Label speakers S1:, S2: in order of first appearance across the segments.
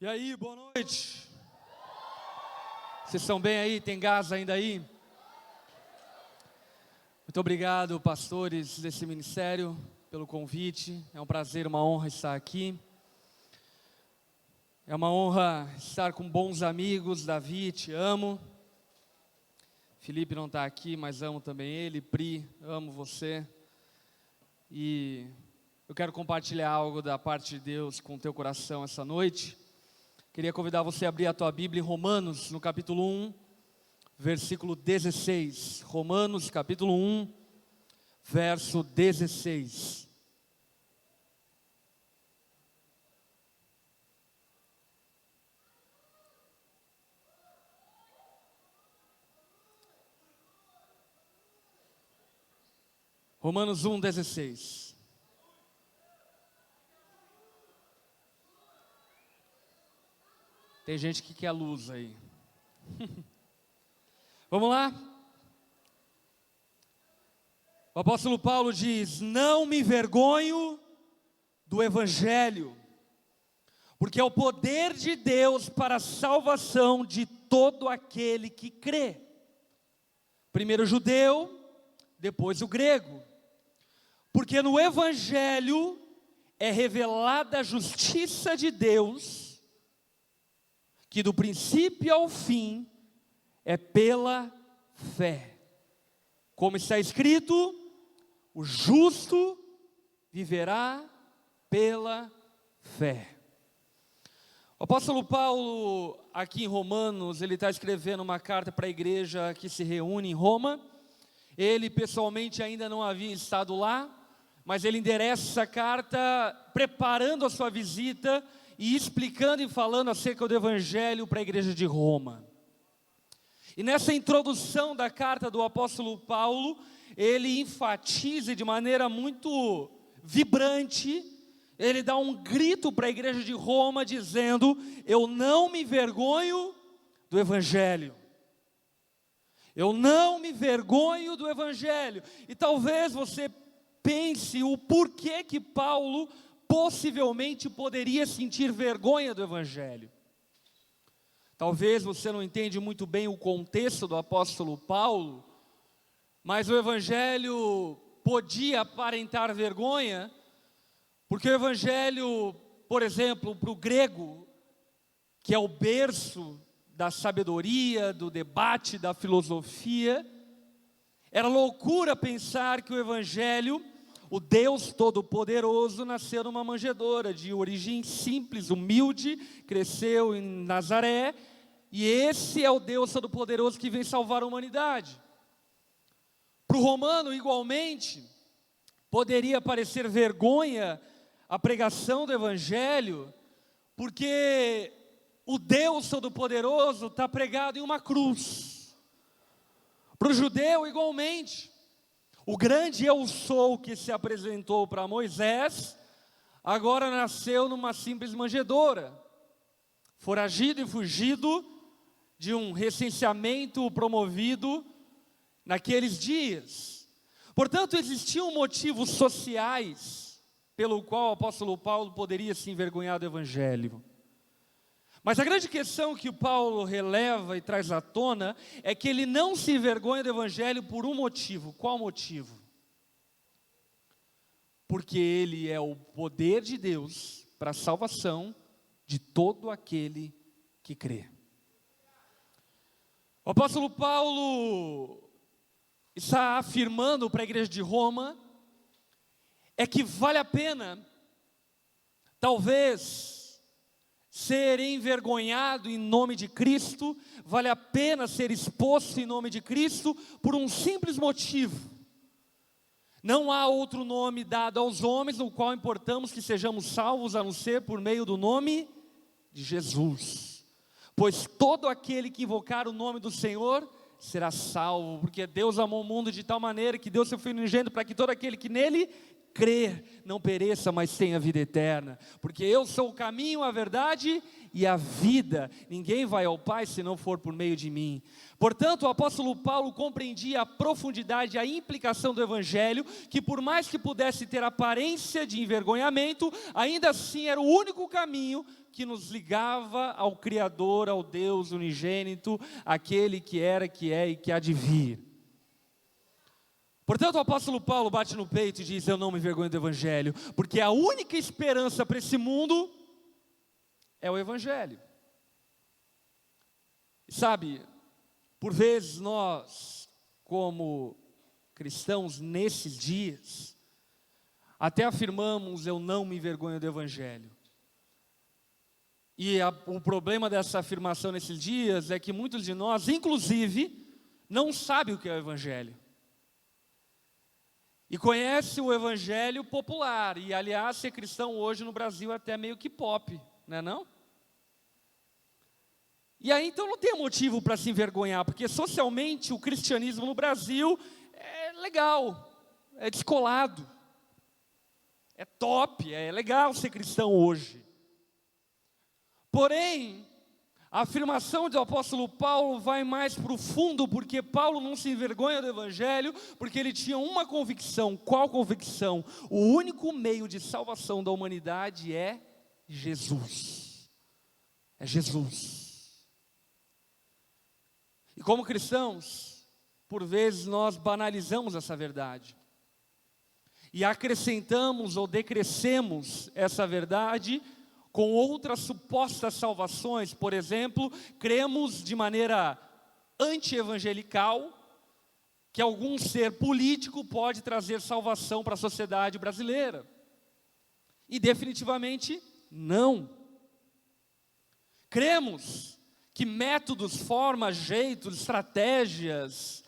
S1: E aí, boa noite. Vocês estão bem aí? Tem gás ainda aí? Muito obrigado, pastores desse ministério, pelo convite. É um prazer, uma honra estar aqui. É uma honra estar com bons amigos. Davi, te amo. Felipe não está aqui, mas amo também ele. Pri, amo você. E eu quero compartilhar algo da parte de Deus com o teu coração essa noite. Queria convidar você a abrir a tua Bíblia em Romanos, no capítulo 1, versículo 16. Romanos, capítulo 1, verso 16. Romanos 1, 16. Tem gente que quer luz aí. Vamos lá? O apóstolo Paulo diz: não me envergonho do Evangelho, porque é o poder de Deus para a salvação de todo aquele que crê. Primeiro o judeu, depois o grego. Porque no Evangelho é revelada a justiça de Deus, que do princípio ao fim é pela fé. Como está escrito, o justo viverá pela fé. O apóstolo Paulo, aqui em Romanos, ele está escrevendo uma carta para a igreja que se reúne em Roma. Ele pessoalmente ainda não havia estado lá, mas ele endereça essa carta preparando a sua visita e explicando e falando acerca do Evangelho para a igreja de Roma. E nessa introdução da carta do apóstolo Paulo, ele enfatiza de maneira muito vibrante, ele dá um grito para a igreja de Roma dizendo: eu não me envergonho do Evangelho. Eu não me envergonho do Evangelho. E talvez você pense o porquê que Paulo possivelmente poderia sentir vergonha do Evangelho. Talvez você não entende muito bem o contexto do apóstolo Paulo, mas o Evangelho podia aparentar vergonha, porque o Evangelho, por exemplo, para o grego, que é o berço da sabedoria, do debate, da filosofia, era loucura pensar que o Evangelho, o Deus Todo-Poderoso, nasceu numa manjedoura, de origem simples, humilde, cresceu em Nazaré, e esse é o Deus Todo-Poderoso que vem salvar a humanidade. Para o romano, igualmente, poderia parecer vergonha a pregação do Evangelho, porque o Deus Todo-Poderoso está pregado em uma cruz. Para o judeu, igualmente, o grande eu sou que se apresentou para Moisés, agora nasceu numa simples manjedoura, foragido e fugido de um recenseamento promovido naqueles dias. Portanto, existiam motivos sociais pelo qual o apóstolo Paulo poderia se envergonhar do Evangelho. Mas a grande questão que o Paulo releva e traz à tona é que ele não se envergonha do Evangelho por um motivo. Qual motivo? Porque ele é o poder de Deus para a salvação de todo aquele que crê. O apóstolo Paulo está afirmando para a igreja de Roma é que vale a pena, talvez, ser envergonhado em nome de Cristo, vale a pena ser exposto em nome de Cristo, por um simples motivo. Não há outro nome dado aos homens, no qual importamos que sejamos salvos, a não ser por meio do nome de Jesus. Pois todo aquele que invocar o nome do Senhor será salvo, porque Deus amou o mundo de tal maneira que deu seu Filho unigênito para que todo aquele que nele crer não pereça, mas tenha vida eterna. Porque eu sou o caminho, a verdade e a vida. Ninguém vai ao Pai se não for por meio de mim. Portanto, o apóstolo Paulo compreendia a profundidade, a implicação do Evangelho, que por mais que pudesse ter aparência de envergonhamento, ainda assim era o único caminho que nos ligava ao Criador, ao Deus unigênito, aquele que era, que é e que há de vir. Portanto, o apóstolo Paulo bate no peito e diz: eu não me envergonho do Evangelho, porque a única esperança para esse mundo é o Evangelho. Sabe, por vezes nós, como cristãos nesses dias, até afirmamos: eu não me envergonho do Evangelho. E o problema dessa afirmação nesses dias é que muitos de nós, inclusive, não sabem o que é o Evangelho. E conhece o Evangelho popular. E, aliás, ser cristão hoje no Brasil é até meio que pop, não é não? E aí, então, não tem motivo para se envergonhar, porque socialmente o cristianismo no Brasil é legal, é descolado, é top, é legal ser cristão hoje. Porém, a afirmação do apóstolo Paulo vai mais para o fundo, porque Paulo não se envergonha do Evangelho, porque ele tinha uma convicção. Qual convicção? O único meio de salvação da humanidade é Jesus. É Jesus. E como cristãos, por vezes nós banalizamos essa verdade. E acrescentamos ou decrescemos essa verdade com outras supostas salvações. Por exemplo, cremos de maneira anti-evangelical que algum ser político pode trazer salvação para a sociedade brasileira. E definitivamente não. Cremos que métodos, formas, jeitos, estratégias,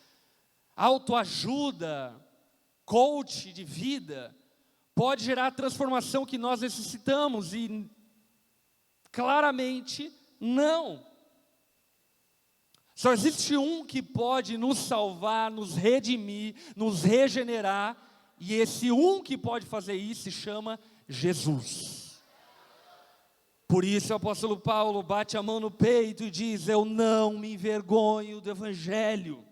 S1: autoajuda, coach de vida, pode gerar a transformação que nós necessitamos, e claramente não. Só existe um que pode nos salvar, nos redimir, nos regenerar, e esse um que pode fazer isso se chama Jesus. Por isso o apóstolo Paulo bate a mão no peito e diz: eu não me envergonho do Evangelho.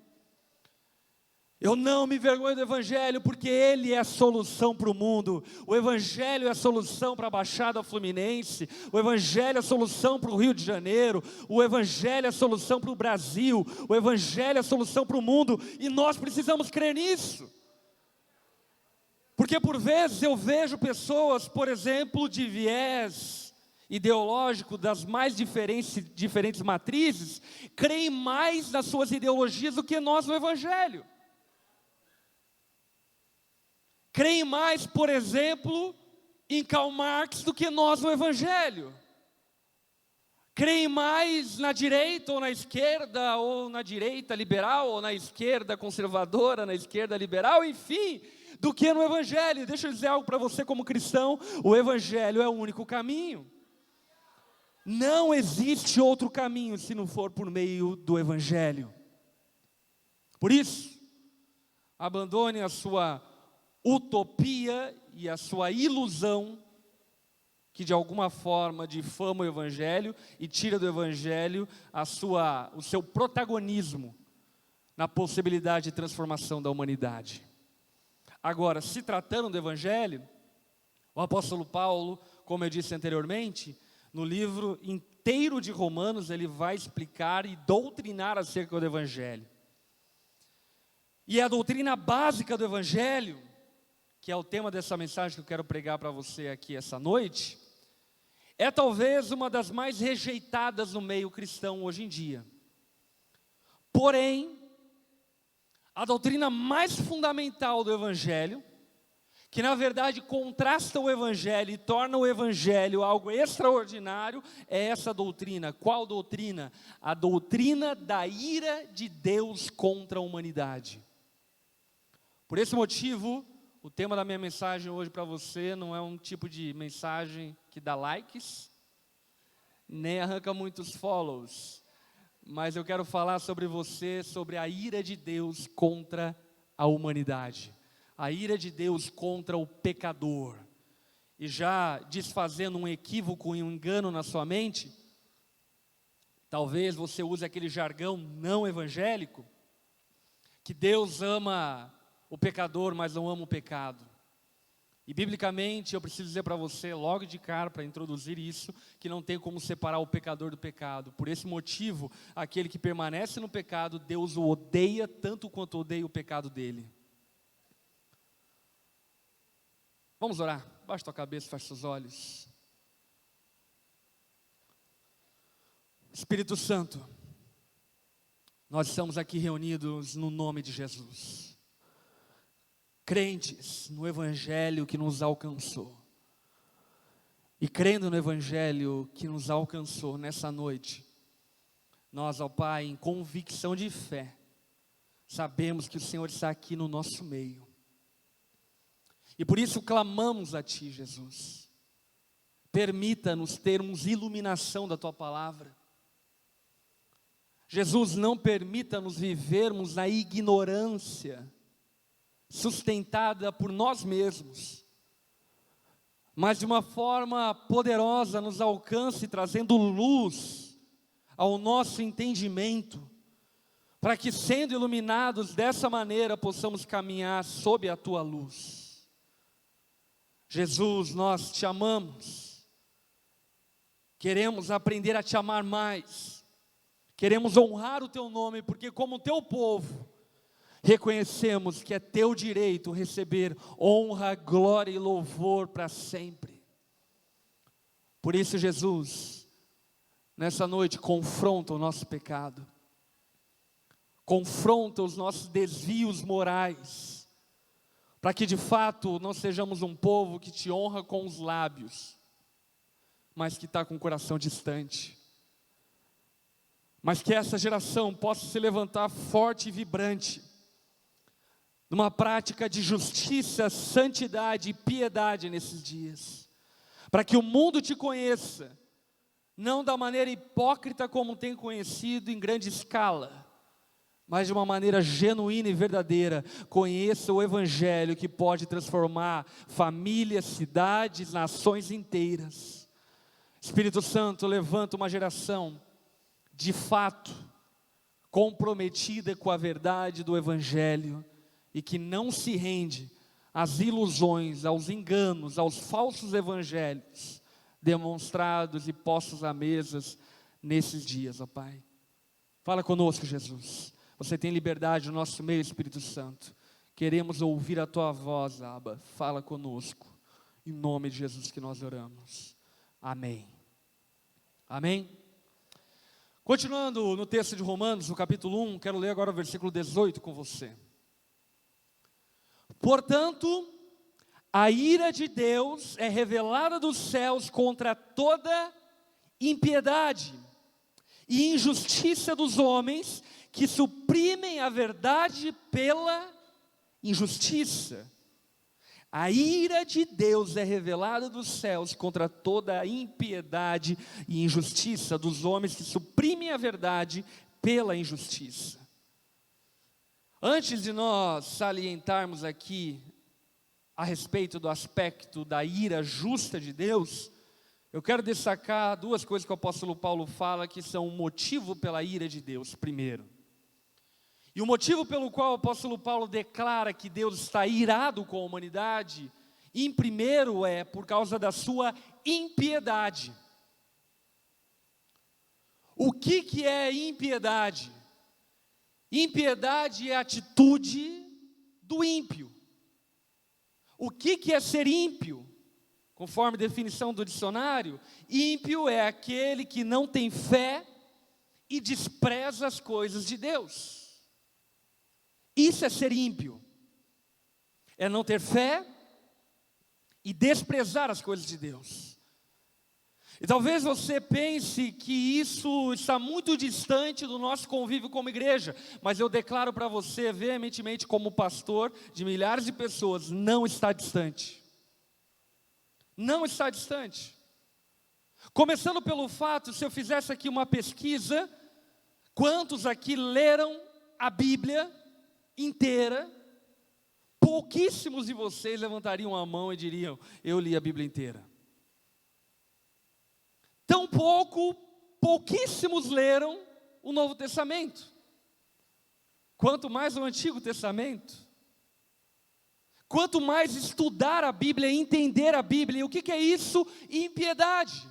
S1: Eu não me envergonho do Evangelho, porque ele é a solução para o mundo. O Evangelho é a solução para a Baixada Fluminense. O Evangelho é a solução para o Rio de Janeiro. O Evangelho é a solução para o Brasil. O Evangelho é a solução para o mundo. E nós precisamos crer nisso. Porque por vezes eu vejo pessoas, por exemplo, de viés ideológico das mais diferentes matrizes, creem mais nas suas ideologias do que nós no Evangelho. Creem mais, por exemplo, em Karl Marx do que nós no Evangelho. Creem mais na direita ou na direita liberal, ou na esquerda conservadora, na esquerda liberal, enfim, do que no Evangelho. Deixa eu dizer algo para você como cristão: o Evangelho é o único caminho. Não existe outro caminho se não for por meio do Evangelho. Por isso, abandone a sua utopia e a sua ilusão, que de alguma forma difama o Evangelho e tira do Evangelho o seu protagonismo na possibilidade de transformação da humanidade. Agora, se tratando do Evangelho, o apóstolo Paulo, como eu disse anteriormente, no livro inteiro de Romanos, ele vai explicar e doutrinar acerca do Evangelho. E a doutrina básica do Evangelho, que é o tema dessa mensagem que eu quero pregar para você aqui essa noite, é talvez uma das mais rejeitadas no meio cristão hoje em dia. Porém, a doutrina mais fundamental do Evangelho, que na verdade contrasta o Evangelho e torna o Evangelho algo extraordinário, é essa doutrina. Qual doutrina? A doutrina da ira de Deus contra a humanidade. Por esse motivo, o tema da minha mensagem hoje para você não é um tipo de mensagem que dá likes, nem arranca muitos follows, mas eu quero falar sobre você, sobre a ira de Deus contra a humanidade, a ira de Deus contra o pecador. e já desfazendo um equívoco e um engano na sua mente, talvez você use aquele jargão não evangélico, que Deus ama o pecador, mas não ama o pecado. E biblicamente, eu preciso dizer para você, logo de cara, para introduzir isso, que não tem como separar o pecador do pecado. Por esse motivo, aquele que permanece no pecado, Deus o odeia tanto quanto odeia o pecado dele. Vamos orar. Baixa tua cabeça, fecha seus olhos. Espírito Santo, nós estamos aqui reunidos no nome de Jesus. Crentes no Evangelho que nos alcançou. E crendo no Evangelho que nos alcançou nessa noite, nós, ó Pai, em convicção de fé, sabemos que o Senhor está aqui no nosso meio. E por isso clamamos a Ti, Jesus. Permita-nos termos iluminação da Tua palavra. Jesus, não permita-nos vivermos na ignorância, sustentada por nós mesmos, mas de uma forma poderosa nos alcance, trazendo luz ao nosso entendimento, para que, sendo iluminados dessa maneira, possamos caminhar sob a Tua luz. Jesus, nós Te amamos, queremos aprender a Te amar mais, queremos honrar o Teu nome, porque como Teu povo, reconhecemos que é Teu direito receber honra, glória e louvor para sempre. Por isso, Jesus, nessa noite, confronta o nosso pecado, confronta os nossos desvios morais, para que de fato não sejamos um povo que Te honra com os lábios, mas que está com o coração distante. Mas que essa geração possa se levantar forte e vibrante, numa prática de justiça, santidade e piedade nesses dias, para que o mundo Te conheça, não da maneira hipócrita como tem conhecido em grande escala, mas de uma maneira genuína e verdadeira, conheça o Evangelho que pode transformar famílias, cidades, nações inteiras. Espírito Santo, levanta uma geração, de fato, comprometida com a verdade do Evangelho, e que não se rende às ilusões, aos enganos, aos falsos evangelhos, demonstrados e postos à mesas nesses dias, ó Pai. Fala conosco, Jesus. Você tem liberdade no nosso meio, Espírito Santo. Queremos ouvir a Tua voz, Abba. Fala conosco. Em nome de Jesus que nós oramos. Amém. Amém. Continuando no texto de Romanos, no capítulo 1, quero ler agora o versículo 18 com você. Portanto, a ira de Deus é revelada dos céus contra toda impiedade e injustiça dos homens que suprimem a verdade pela injustiça. A ira de Deus é revelada dos céus contra toda a impiedade e injustiça dos homens que suprimem a verdade pela injustiça. Antes de nós salientarmos aqui a respeito do aspecto da ira justa de Deus, eu quero destacar duas coisas que o apóstolo Paulo fala que são um motivo pela ira de Deus, primeiro. E o motivo pelo qual o apóstolo Paulo declara que Deus está irado com a humanidade, em primeiro é por causa da sua impiedade. O que é impiedade? Impiedade é a atitude do ímpio. O que é ser ímpio? Conforme a definição do dicionário, ímpio é aquele que não tem fé e despreza as coisas de Deus. Isso é ser ímpio. É não ter fé e desprezar as coisas de Deus. E talvez você pense que isso está muito distante do nosso convívio como igreja, mas eu declaro para você veementemente como pastor de milhares de pessoas, não está distante. Não está distante. Começando pelo fato, se eu fizesse aqui uma pesquisa, quantos aqui leram a Bíblia inteira pouquíssimos de vocês levantariam a mão e diriam: eu li a Bíblia inteira. Pouquíssimos leram o Novo Testamento. Quanto mais o Antigo Testamento. Quanto mais estudar a Bíblia, entender a Bíblia. E o que é isso? Impiedade.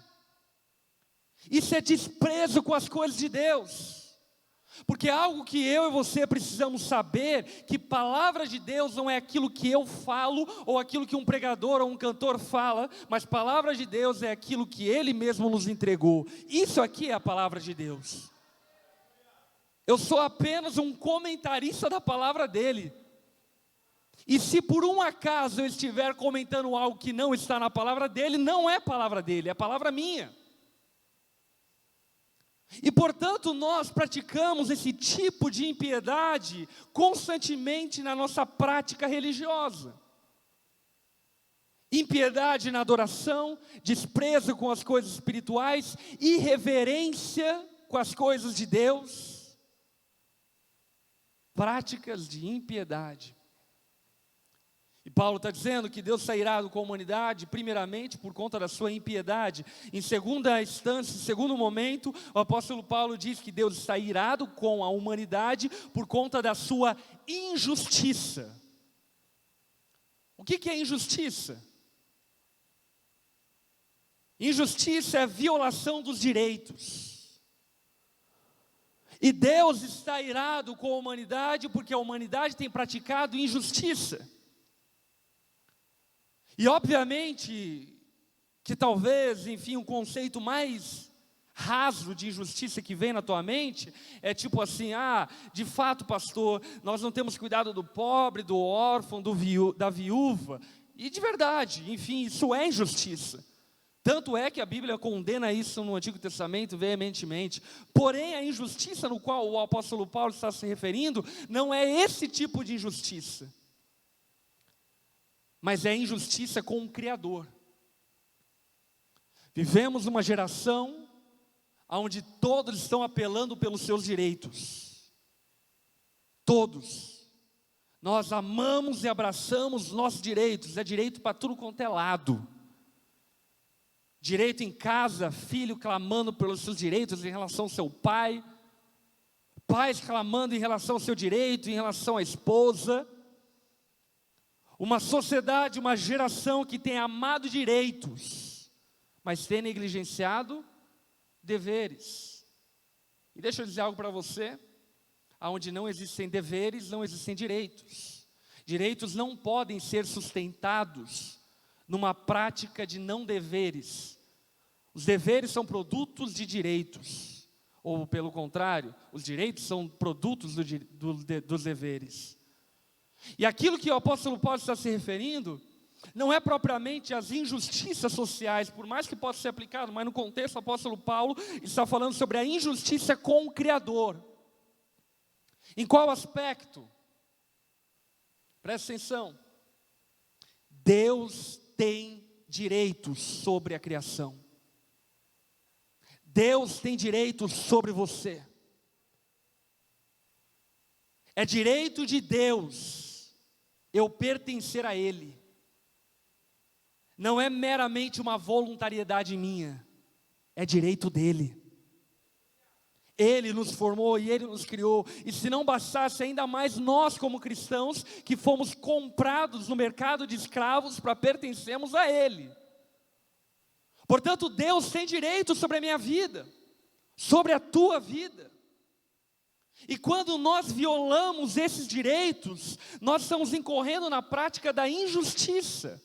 S1: Isso é desprezo com as coisas de Deus. Porque algo que eu e você precisamos saber, que palavra de Deus não é aquilo que eu falo, ou aquilo que um pregador ou um cantor fala, mas palavra de Deus é aquilo que Ele mesmo nos entregou. Isso aqui é a palavra de Deus. Eu sou apenas um comentarista da palavra dEle. E se por um acaso eu estiver comentando algo que não está na palavra dEle, não é palavra dEle, é palavra minha. E portanto nós praticamos esse tipo de impiedade constantemente na nossa prática religiosa. Impiedade na adoração, desprezo com as coisas espirituais, irreverência com as coisas de Deus. Práticas de impiedade. E Paulo está dizendo que Deus está irado com a humanidade, primeiramente por conta da sua impiedade. Em segunda instância, em segundo momento, o apóstolo Paulo diz que Deus está irado com a humanidade por conta da sua injustiça. O que é injustiça? Injustiça é a violação dos direitos. E Deus está irado com a humanidade porque a humanidade tem praticado injustiça. E obviamente que talvez, enfim, o conceito mais raso de injustiça que vem na tua mente é tipo assim: de fato, pastor, nós não temos cuidado do pobre, do órfão, da viúva. E de verdade, enfim, isso é injustiça. Tanto é que a Bíblia condena isso no Antigo Testamento veementemente. Porém, a injustiça no qual o apóstolo Paulo está se referindo não é esse tipo de injustiça. Mas é injustiça com o Criador. Vivemos uma geração onde todos estão apelando pelos seus direitos. Todos. Nós amamos e abraçamos os nossos direitos. É direito para tudo quanto é lado. Direito em casa, filho clamando pelos seus direitos em relação ao seu pai. Pais clamando em relação ao seu direito, em relação à esposa. Uma sociedade, uma geração que tem amado direitos, mas tem negligenciado deveres. E deixa eu dizer algo para você: onde não existem deveres, não existem direitos. Direitos não podem ser sustentados numa prática de não deveres. Os deveres são produtos de direitos, ou pelo contrário, os direitos são produtos dos deveres. E aquilo que o apóstolo Paulo está se referindo não é propriamente as injustiças sociais, por mais que possa ser aplicado, mas no contexto o apóstolo Paulo está falando sobre a injustiça com o Criador. Em qual aspecto? Presta atenção. Deus tem direitos sobre a criação. Deus tem direitos sobre você. É direito de Deus eu pertencer a Ele. Não é meramente uma voluntariedade minha, é direito dEle. Ele nos formou e Ele nos criou. E se não bastasse, ainda mais nós como cristãos, que fomos comprados no mercado de escravos para pertencermos a Ele. Portanto, Deus tem direito sobre a minha vida, sobre a tua vida. E quando nós violamos esses direitos, nós estamos incorrendo na prática da injustiça.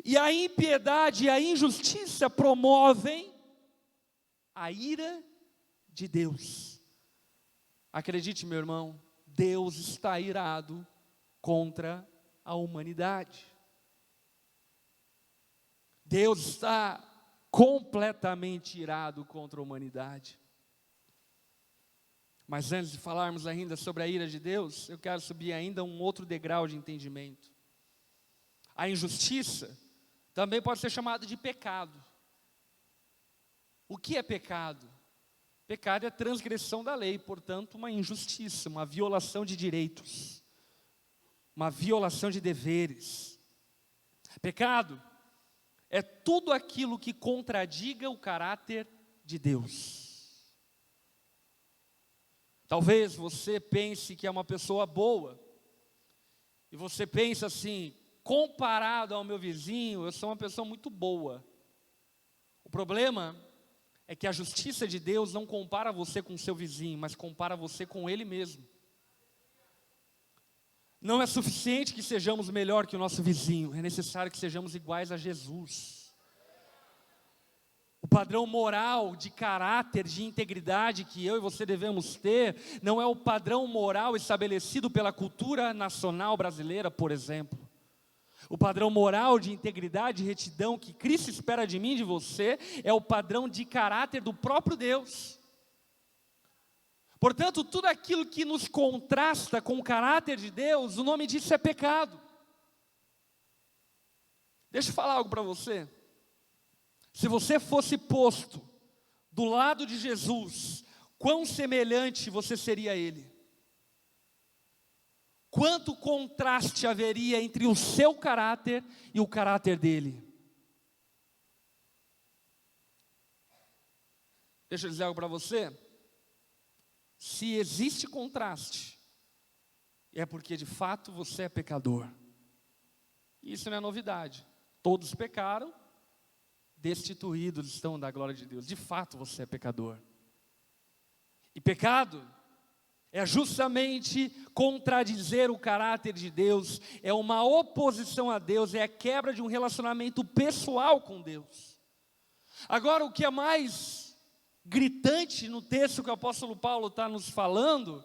S1: E a impiedade e a injustiça promovem a ira de Deus. Acredite, meu irmão, Deus está irado contra a humanidade. Deus está completamente irado contra a humanidade. Mas antes de falarmos ainda sobre a ira de Deus, eu quero subir ainda um outro degrau de entendimento. A injustiça também pode ser chamada de pecado. O que é pecado? Pecado é transgressão da lei, portanto, uma injustiça, uma violação de direitos. uma violação de deveres. Pecado é tudo aquilo que contradiga o caráter de Deus. Talvez você pense que é uma pessoa boa, e você pensa assim: comparado ao meu vizinho, eu sou uma pessoa muito boa. O problema é que a justiça de Deus não compara você com o seu vizinho, mas compara você com Ele mesmo. Não é suficiente que sejamos melhor que o nosso vizinho, é necessário que sejamos iguais a Jesus. O padrão moral, de caráter, de integridade que eu e você devemos ter, não é o padrão moral estabelecido pela cultura nacional brasileira, por exemplo. O padrão moral de integridade e retidão que Cristo espera de mim e de você é o padrão de caráter do próprio Deus. Portanto, tudo aquilo que nos contrasta com o caráter de Deus, o nome disso é pecado. Deixa eu falar algo para você. Se você fosse posto do lado de Jesus, quão semelhante você seria a Ele? Quanto contraste haveria entre o seu caráter e o caráter dele? Deixa eu dizer algo para você. Se existe contraste, é porque de fato você é pecador. Isso não é novidade. Todos pecaram, destituídos estão da glória de Deus. De fato você é pecador. E pecado é justamente contradizer o caráter de Deus, é uma oposição a Deus, é a quebra de um relacionamento pessoal com Deus. Agora, o que é mais gritante no texto que o apóstolo Paulo está nos falando,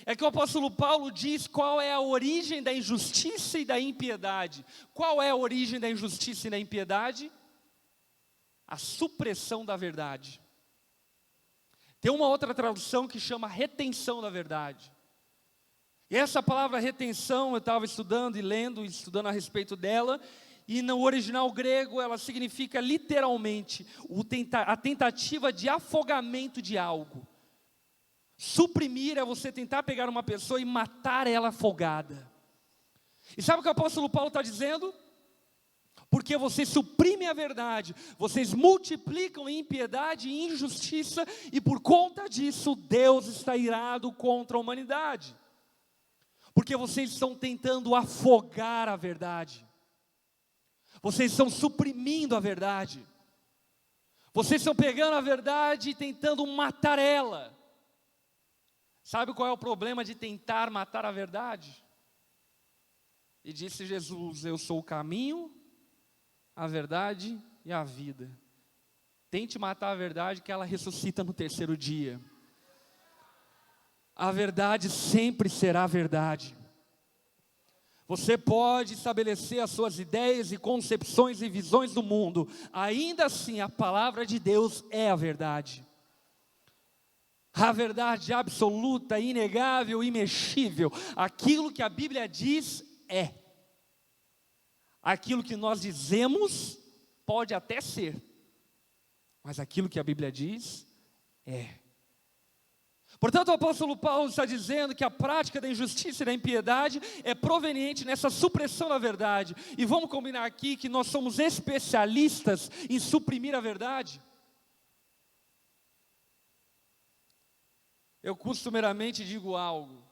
S1: é que o apóstolo Paulo diz qual é a origem da injustiça e da impiedade. Qual é a origem da injustiça e da impiedade? A supressão da verdade. Tem uma outra tradução que chama retenção da verdade. E essa palavra retenção, eu estava estudando e lendo, estudando a respeito dela, e no original grego ela significa literalmente a tentativa de afogamento de algo. Suprimir é você tentar pegar uma pessoa e matar ela afogada. E sabe o que o apóstolo Paulo está dizendo? Porque vocês suprimem a verdade, vocês multiplicam impiedade e injustiça, e por conta disso Deus está irado contra a humanidade. Porque vocês estão tentando afogar a verdade. Vocês estão suprimindo a verdade. Vocês estão pegando a verdade e tentando matar ela. Sabe qual é o problema de tentar matar a verdade? E disse Jesus: eu sou o caminho, a verdade e a vida. Tente matar a verdade, que ela ressuscita no terceiro dia. A verdade sempre será verdade. Você pode estabelecer as suas ideias e concepções e visões do mundo, ainda assim a palavra de Deus é a verdade. A verdade absoluta, inegável, imexível. Aquilo que a Bíblia diz é. Aquilo que nós dizemos pode até ser, mas aquilo que a Bíblia diz é. Portanto, o apóstolo Paulo está dizendo que a prática da injustiça e da impiedade é proveniente nessa supressão da verdade. E vamos combinar aqui que nós somos especialistas em suprimir a verdade. Eu costumeiramente digo algo: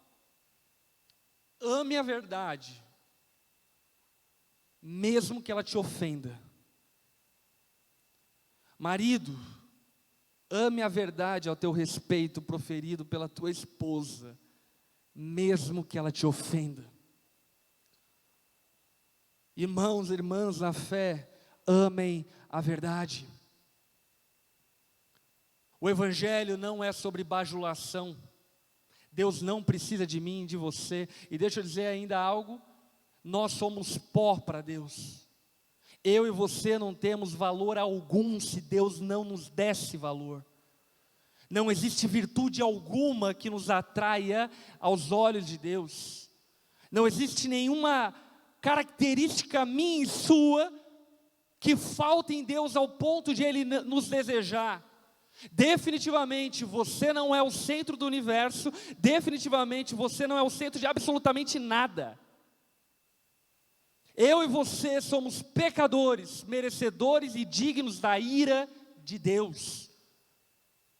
S1: ame a verdade, mesmo que ela te ofenda. Marido, ame a verdade ao teu respeito proferido pela tua esposa, mesmo que ela te ofenda. Irmãos e irmãs na fé, amem a verdade. O Evangelho não é sobre bajulação. Deus não precisa de mim e de você. E deixa eu dizer ainda algo: nós somos pó para Deus. Eu e você não temos valor algum se Deus não nos desse valor. Não existe virtude alguma que nos atraia aos olhos de Deus. Não existe nenhuma característica minha e sua que falte em Deus ao ponto de Ele nos desejar. Definitivamente você não é o centro do universo. Definitivamente você não é o centro de absolutamente nada. Eu e você somos pecadores, merecedores e dignos da ira de Deus,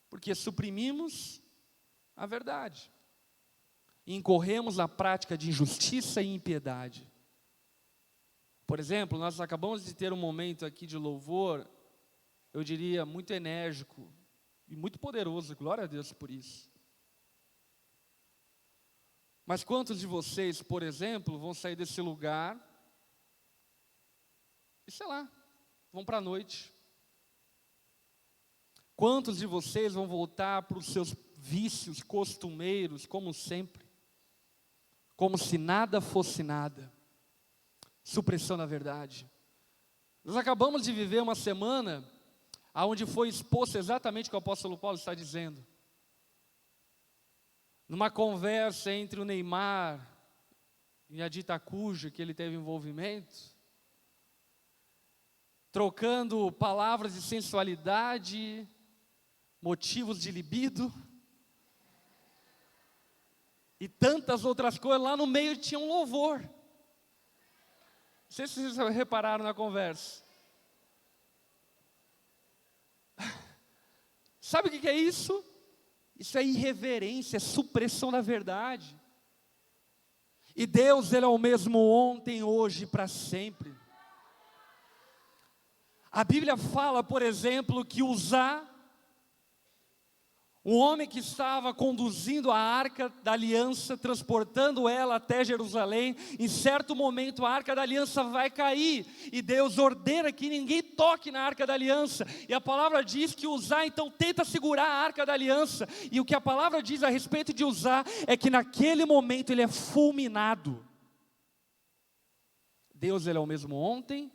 S1: porque suprimimos a verdade, e incorremos na prática de injustiça e impiedade. Por exemplo, nós acabamos de ter um momento aqui de louvor, eu diria muito enérgico e muito poderoso, glória a Deus por isso. Mas quantos de vocês, por exemplo, vão sair desse lugar e, sei lá, vão para a noite? Quantos de vocês vão voltar para os seus vícios costumeiros, como sempre, como se nada fosse nada? Supressão da verdade. Nós acabamos de viver uma semana onde foi exposto exatamente o que o apóstolo Paulo está dizendo. Numa conversa entre o Neymar e a dita cuja que ele teve envolvimento, trocando palavras de sensualidade, motivos de libido e tantas outras coisas, lá no meio tinha um louvor. Não sei se vocês repararam na conversa. Sabe o que é isso? Isso é irreverência, é supressão da verdade. E Deus, Ele é o mesmo ontem, hoje e para sempre. A Bíblia fala, por exemplo, que Uzá, o homem que estava conduzindo a arca da aliança, transportando ela até Jerusalém, em certo momento a arca da aliança vai cair, e Deus ordena que ninguém toque na arca da aliança, e a palavra diz que Uzá então tenta segurar a arca da aliança, e o que a palavra diz a respeito de Uzá, é que naquele momento ele é fulminado. Deus, Ele é o mesmo ontem,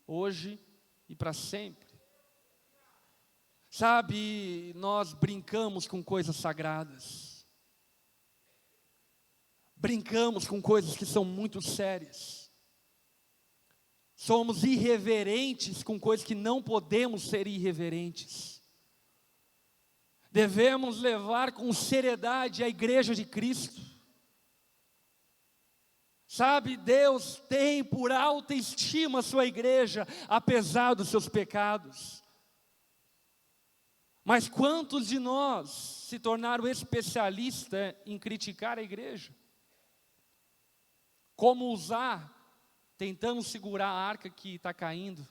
S1: hoje e para sempre. Sabe, nós brincamos com coisas sagradas, brincamos com coisas que são muito sérias, somos irreverentes com coisas que não podemos ser irreverentes. Devemos levar com seriedade a igreja de Cristo. Sabe, Deus tem por alta estima a sua igreja, apesar dos seus pecados. Mas quantos de nós se tornaram especialistas em criticar a igreja? Como Uzá, tentando segurar a arca que está caindo.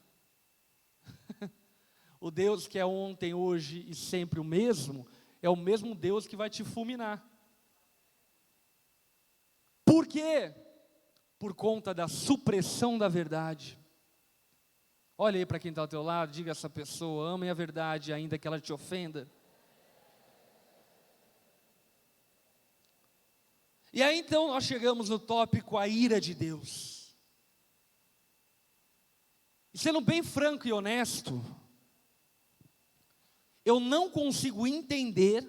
S1: O Deus que é ontem, hoje e sempre o mesmo, é o mesmo Deus que vai te fulminar. Por quê? Por conta da supressão da verdade. Olha aí para quem está ao teu lado, diga a essa pessoa, ame a verdade ainda que ela te ofenda. E aí então nós chegamos no tópico a ira de Deus. E sendo bem franco e honesto, eu não consigo entender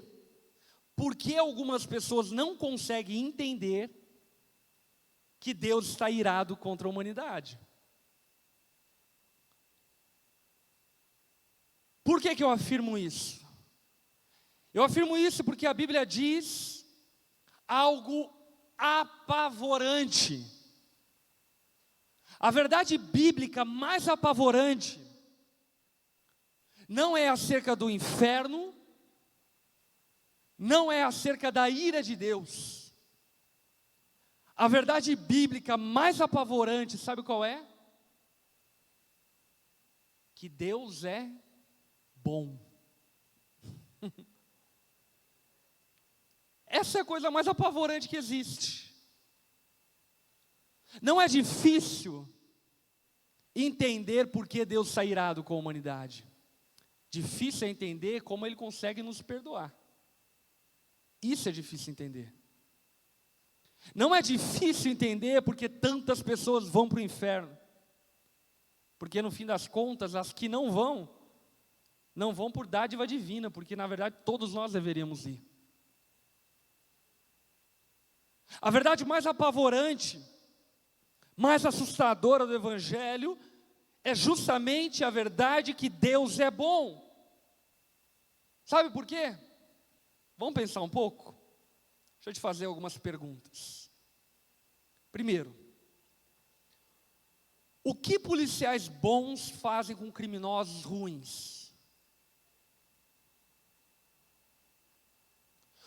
S1: por que algumas pessoas não conseguem entender que Deus está irado contra a humanidade. Por que eu afirmo isso? Eu afirmo isso porque a Bíblia diz algo apavorante. A verdade bíblica mais apavorante não é acerca do inferno, não é acerca da ira de Deus. A verdade bíblica mais apavorante, sabe qual é? Que Deus é bom. Essa é a coisa mais apavorante que existe. Não é difícil entender por que Deus está irado com a humanidade. Difícil é entender como Ele consegue nos perdoar. Isso é difícil entender. Não é difícil entender porque tantas pessoas vão para o inferno. Porque no fim das contas, as que não vão por dádiva divina, porque na verdade todos nós deveríamos ir. A verdade mais apavorante, mais assustadora do Evangelho, é justamente a verdade que Deus é bom. Sabe por quê? Vamos pensar um pouco? Deixa eu te fazer algumas perguntas. Primeiro, O que policiais bons fazem com criminosos ruins?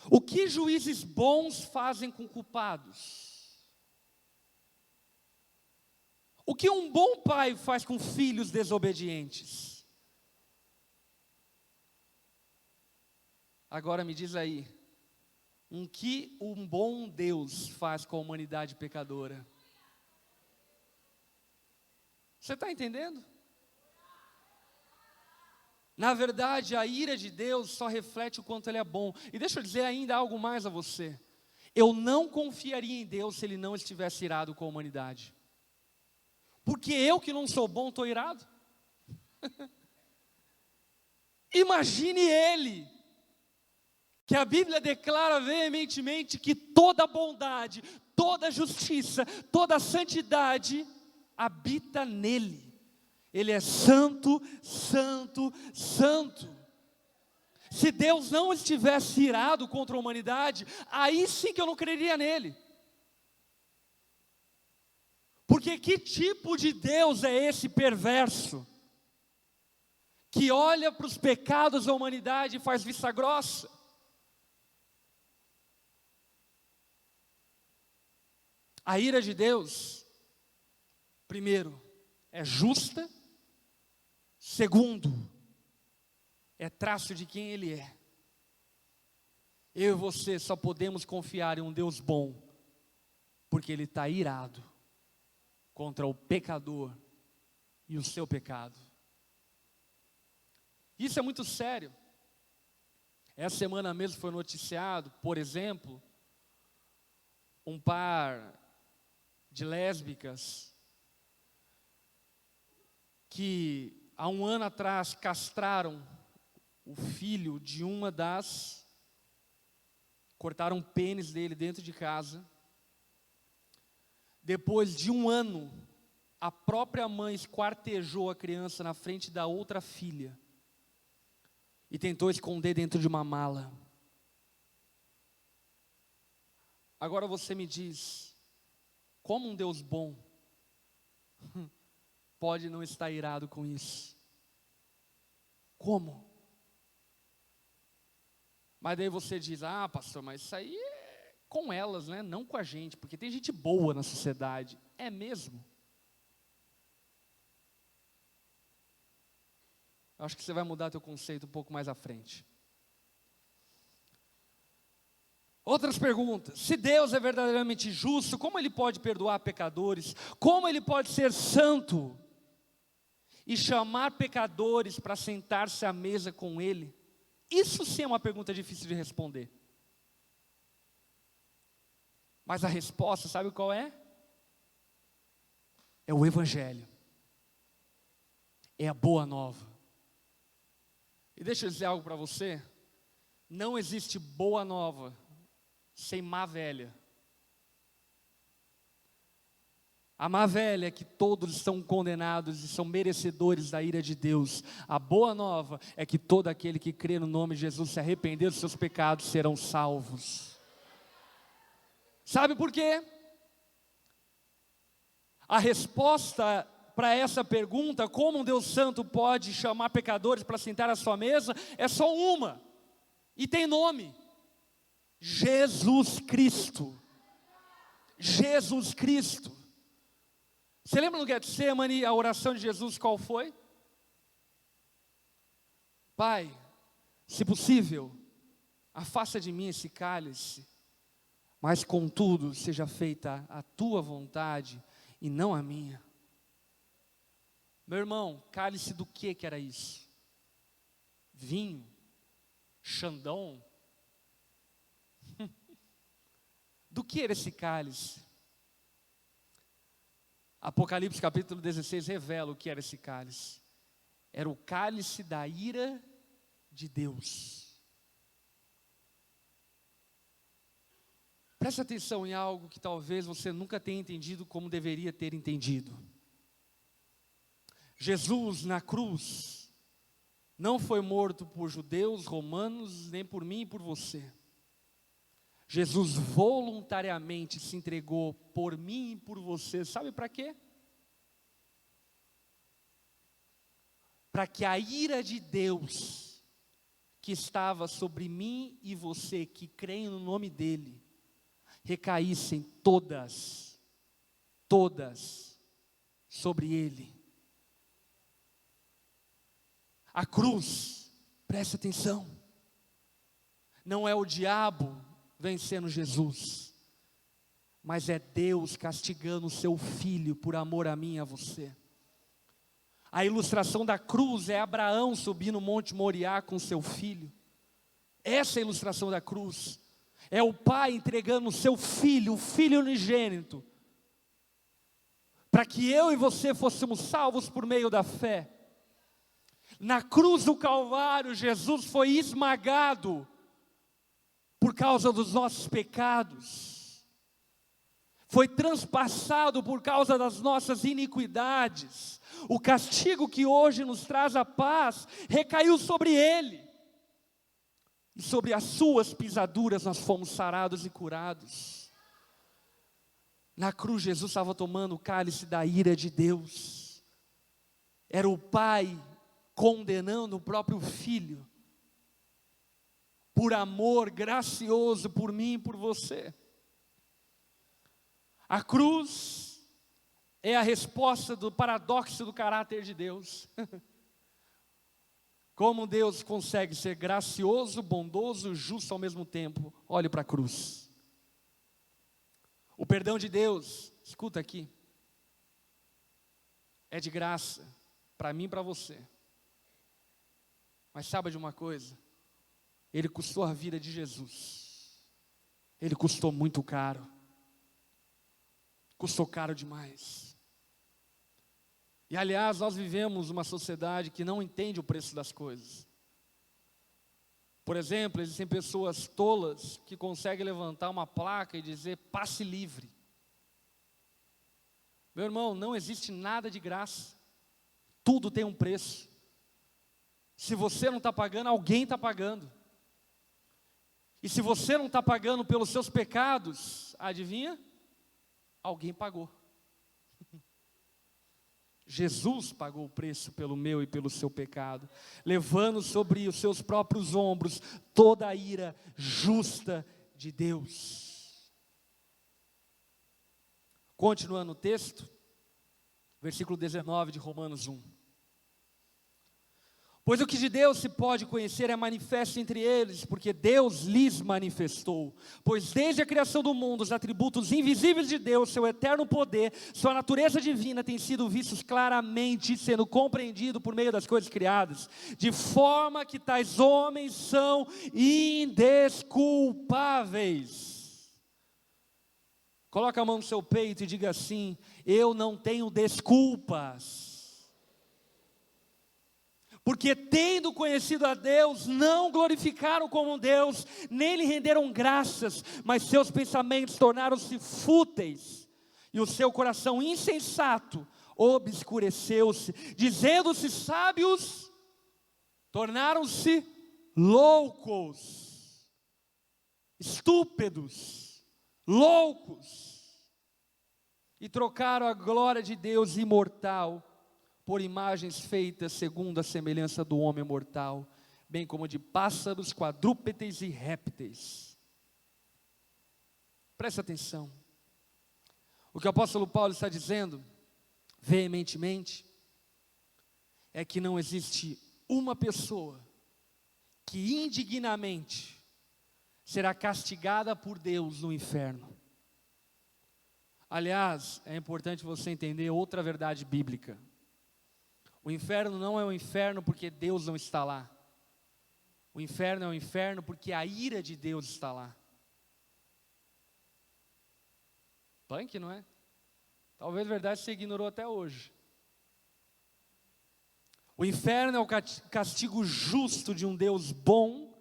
S1: O que juízes bons fazem com culpados? O que um bom pai faz com filhos desobedientes? Agora me diz aí, o que um bom Deus faz com a humanidade pecadora? Você está entendendo? Na verdade, a ira de Deus só reflete o quanto Ele é bom. E deixa eu dizer ainda algo mais a você. Eu não confiaria em Deus se Ele não estivesse irado com a humanidade. Porque eu que não sou bom, estou irado. Imagine Ele, que a Bíblia declara veementemente que toda bondade, toda justiça, toda santidade habita nele. Ele é santo, santo, santo. Se Deus não estivesse irado contra a humanidade, aí sim que eu não creria nele. Porque que tipo de Deus é esse perverso, que olha para os pecados da humanidade e faz vista grossa? A ira de Deus, primeiro, é justa. Segundo, é traço de quem Ele é. Eu e você só podemos confiar em um Deus bom, porque Ele está irado contra o pecador e o seu pecado. Isso é muito sério. Essa semana mesmo foi noticiado, por exemplo, um par de lésbicas que há um ano atrás castraram o filho de uma das, cortaram o pênis dele dentro de casa. Depois de um ano, a própria mãe esquartejou a criança na frente da outra filha e tentou esconder dentro de uma mala. Agora você me diz, como um Deus bom pode não estar irado com isso? Como? Mas daí você diz, pastor, mas isso aí é com elas, né? Não com a gente, porque tem gente boa na sociedade. É mesmo? Eu acho que você vai mudar teu conceito um pouco mais à frente. Outras perguntas. Se Deus é verdadeiramente justo, como Ele pode perdoar pecadores? Como Ele pode ser santo e chamar pecadores para sentar-se à mesa com Ele? Isso sim é uma pergunta difícil de responder. Mas a resposta, sabe qual é? É o Evangelho. É a boa nova. E deixa eu dizer algo para você. Não existe boa nova sem má velha. A má velha é que todos estão condenados e são merecedores da ira de Deus. A boa nova é que todo aquele que crê no nome de Jesus, se arrepender dos seus pecados, serão salvos. Sabe por quê? A resposta para essa pergunta, como um Deus santo pode chamar pecadores para sentar à sua mesa, é só uma, e tem nome: Jesus Cristo. Jesus Cristo. Você lembra no Getsemane, a oração de Jesus qual foi? Pai, se possível, afasta de mim esse cálice, mas contudo seja feita a tua vontade e não a minha. Meu irmão, cálice do que era isso? Vinho? Xandão? Do que era esse cálice? Apocalipse capítulo 16 revela o que era esse cálice. Era o cálice da ira de Deus. Preste atenção em algo que talvez você nunca tenha entendido como deveria ter entendido. Jesus na cruz não foi morto por judeus, romanos, nem por mim e por você. Jesus voluntariamente se entregou por mim e por você. Sabe para quê? para que a ira de Deus, que estava sobre mim e você, que creem no nome dEle, recaíssem todas sobre Ele. A cruz, preste atenção, não é o diabo vencendo Jesus, mas é Deus castigando o seu filho por amor a mim e a você. A ilustração da cruz é Abraão subindo o Monte Moriá com seu filho. Essa é a ilustração da cruz. É o pai entregando o seu filho, o filho unigênito, para que eu e você fôssemos salvos por meio da fé. Na cruz do Calvário, Jesus foi esmagado por causa dos nossos pecados, foi transpassado por causa das nossas iniquidades. O castigo que hoje nos traz a paz recaiu sobre Ele, e sobre as suas pisaduras nós fomos sarados e curados. Na cruz Jesus estava tomando o cálice da ira de Deus. Era o Pai condenando o próprio Filho, por amor gracioso por mim e por você. A cruz é a resposta do paradoxo do caráter de Deus. Como Deus consegue ser gracioso, bondoso, justo ao mesmo tempo? Olhe para a cruz. O perdão de Deus, escuta aqui, é de graça, para mim e para você. Mas saiba de uma coisa, Ele custou a vida de Jesus. Ele custou muito caro. Custou caro demais. E aliás, nós vivemos uma sociedade que não entende o preço das coisas. Por exemplo, existem pessoas tolas que conseguem levantar uma placa e dizer passe livre. Meu irmão, não existe nada de graça. Tudo tem um preço. Se você não está pagando, alguém está pagando. E se você não está pagando pelos seus pecados, adivinha? Alguém pagou. Jesus pagou o preço pelo meu e pelo seu pecado, levando sobre os seus próprios ombros toda a ira justa de Deus. Continuando o texto, versículo 19 de Romanos 1. Pois o que de Deus se pode conhecer é manifesto entre eles, porque Deus lhes manifestou. Pois desde a criação do mundo, os atributos invisíveis de Deus, seu eterno poder, sua natureza divina, têm sido vistos claramente, sendo compreendido por meio das coisas criadas, de forma que tais homens são indesculpáveis. Coloca a mão no seu peito e diga assim: eu não tenho desculpas. Porque tendo conhecido a Deus, não glorificaram como Deus, nem lhe renderam graças, mas seus pensamentos tornaram-se fúteis, e o seu coração insensato obscureceu-se, dizendo-se sábios, tornaram-se loucos, estúpidos, loucos, e trocaram a glória de Deus imortal por imagens feitas segundo a semelhança do homem mortal, bem como de pássaros, quadrúpedes e répteis. Preste atenção. O que o apóstolo Paulo está dizendo, veementemente, é que não existe uma pessoa que indignamente será castigada por Deus no inferno. Aliás, é importante você entender outra verdade bíblica. O inferno não é um inferno porque Deus não está lá. O inferno é um inferno porque a ira de Deus está lá. Punk, não é? Talvez verdade você ignorou até hoje. O inferno é o castigo justo de um Deus bom,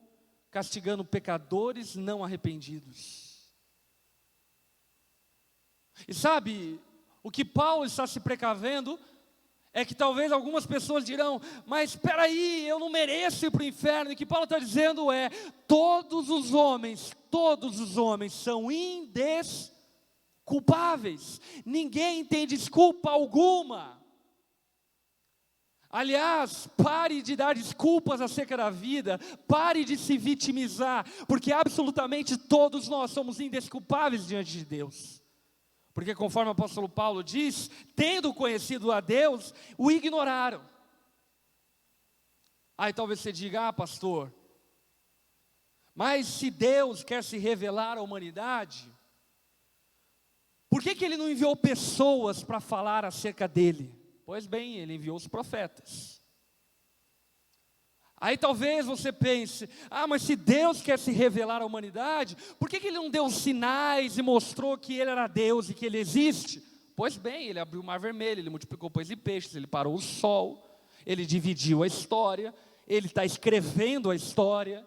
S1: castigando pecadores não arrependidos. E sabe, o que Paulo está se precavendo é que talvez algumas pessoas dirão: mas espera aí, eu não mereço ir para o inferno. E o que Paulo está dizendo é: todos os homens são indesculpáveis. Ninguém tem desculpa alguma. Aliás, pare de dar desculpas acerca da vida, pare de se vitimizar, porque absolutamente todos nós somos indesculpáveis diante de Deus. Porque conforme o apóstolo Paulo diz, tendo conhecido a Deus, o ignoraram. Aí talvez você diga, pastor, mas se Deus quer se revelar à humanidade, por que Ele não enviou pessoas para falar acerca dEle? Pois bem, Ele enviou os profetas. Aí talvez você pense, mas se Deus quer se revelar à humanidade, por que Ele não deu sinais e mostrou que Ele era Deus e que Ele existe? Pois bem, Ele abriu o mar vermelho, Ele multiplicou pães e peixes, Ele parou o sol, Ele dividiu a história, Ele está escrevendo a história.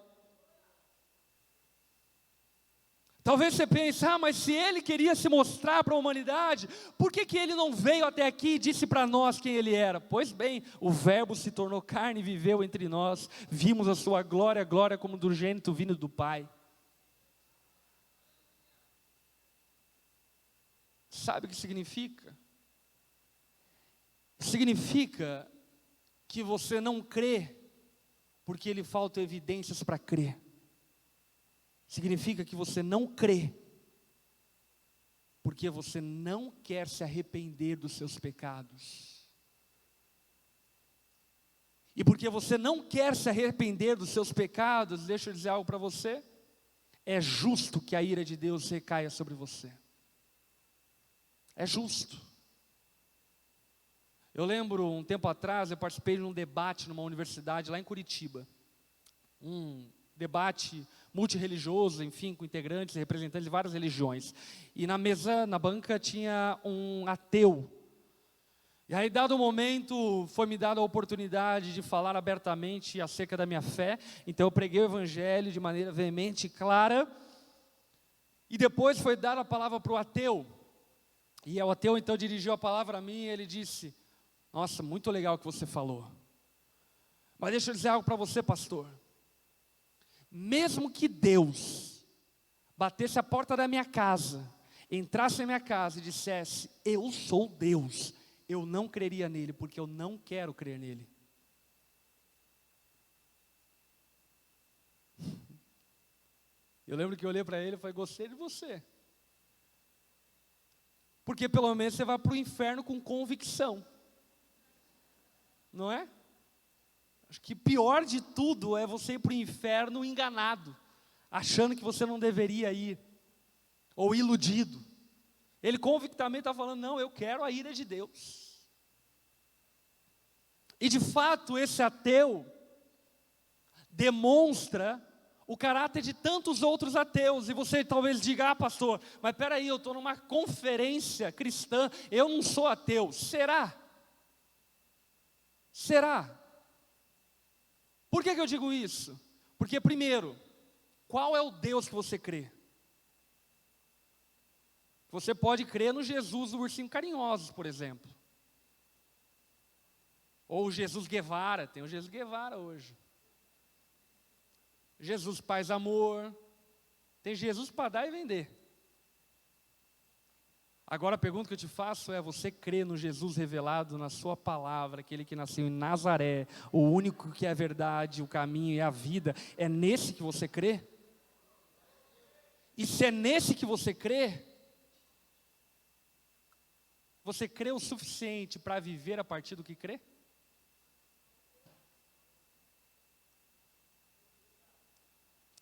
S1: Talvez você pense, mas se Ele queria se mostrar para a humanidade, por que Ele não veio até aqui e disse para nós quem Ele era? Pois bem, o Verbo se tornou carne e viveu entre nós, vimos a sua glória, glória como do unigênito vindo do Pai. Sabe o que significa? Significa que você não crê, porque lhe faltam evidências para crer. Significa que você não crê, porque você não quer se arrepender dos seus pecados. E porque você não quer se arrepender dos seus pecados, deixa eu dizer algo para você, é justo que a ira de Deus recaia sobre você. É justo. Eu lembro, um tempo atrás, eu participei de um debate numa universidade lá em Curitiba. Um debate multirreligioso, enfim, com integrantes e representantes de várias religiões. E na mesa, na banca, tinha um ateu. E aí, dado o momento, foi me dada a oportunidade de falar abertamente acerca da minha fé. Então eu preguei o evangelho de maneira veemente e clara. E depois foi dada a palavra para o ateu. E o ateu então dirigiu a palavra a mim e ele disse, nossa, muito legal o que você falou. Mas deixa eu dizer algo para você, pastor. Mesmo que Deus batesse a porta da minha casa, entrasse na minha casa e dissesse, eu sou Deus, eu não creria nele, porque eu não quero crer nele. Eu lembro que eu olhei para ele e falei, gostei de você. Porque pelo menos você vai para o inferno com convicção. Não é? Acho que pior de tudo é você ir para o inferno enganado, achando que você não deveria ir, ou iludido. Ele convictamente está falando, não, eu quero a ira de Deus. E de fato esse ateu demonstra o caráter de tantos outros ateus. E você talvez diga, pastor, mas espera aí, eu estou numa conferência cristã, eu não sou ateu. Será? Será? Por que eu digo isso? Porque primeiro, qual é o Deus que você crê? Você pode crer no Jesus do Ursinho Carinhosos, por exemplo. Ou Jesus Guevara, tem o Jesus Guevara hoje. Jesus Paz Amor, tem Jesus para dar e vender. Agora a pergunta que eu te faço é, você crê no Jesus revelado na sua palavra, aquele que nasceu em Nazaré, o único que é a verdade, o caminho e a vida, é nesse que você crê? E se é nesse que você crê o suficiente para viver a partir do que crê?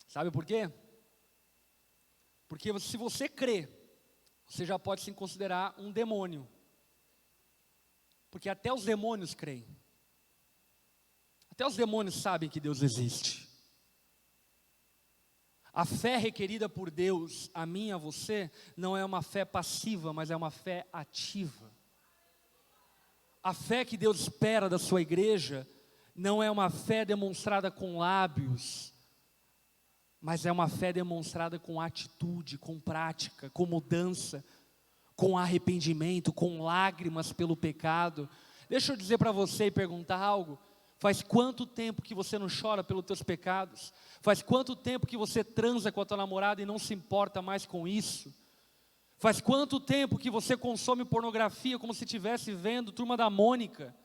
S1: Sabe por quê? Porque se você crê, você já pode se considerar um demônio. Porque até os demônios creem. Até os demônios sabem que Deus existe. A fé requerida por Deus, a mim e a você, não é uma fé passiva, mas é uma fé ativa. A fé que Deus espera da sua igreja, não é uma fé demonstrada com lábios, mas é uma fé demonstrada com atitude, com prática, com mudança, com arrependimento, com lágrimas pelo pecado. Deixa eu dizer para você e perguntar algo. Faz quanto tempo que você não chora pelos teus pecados? Faz quanto tempo que você transa com a tua namorada e não se importa mais com isso? Faz quanto tempo que você consome pornografia como se estivesse vendo Turma da Mônica?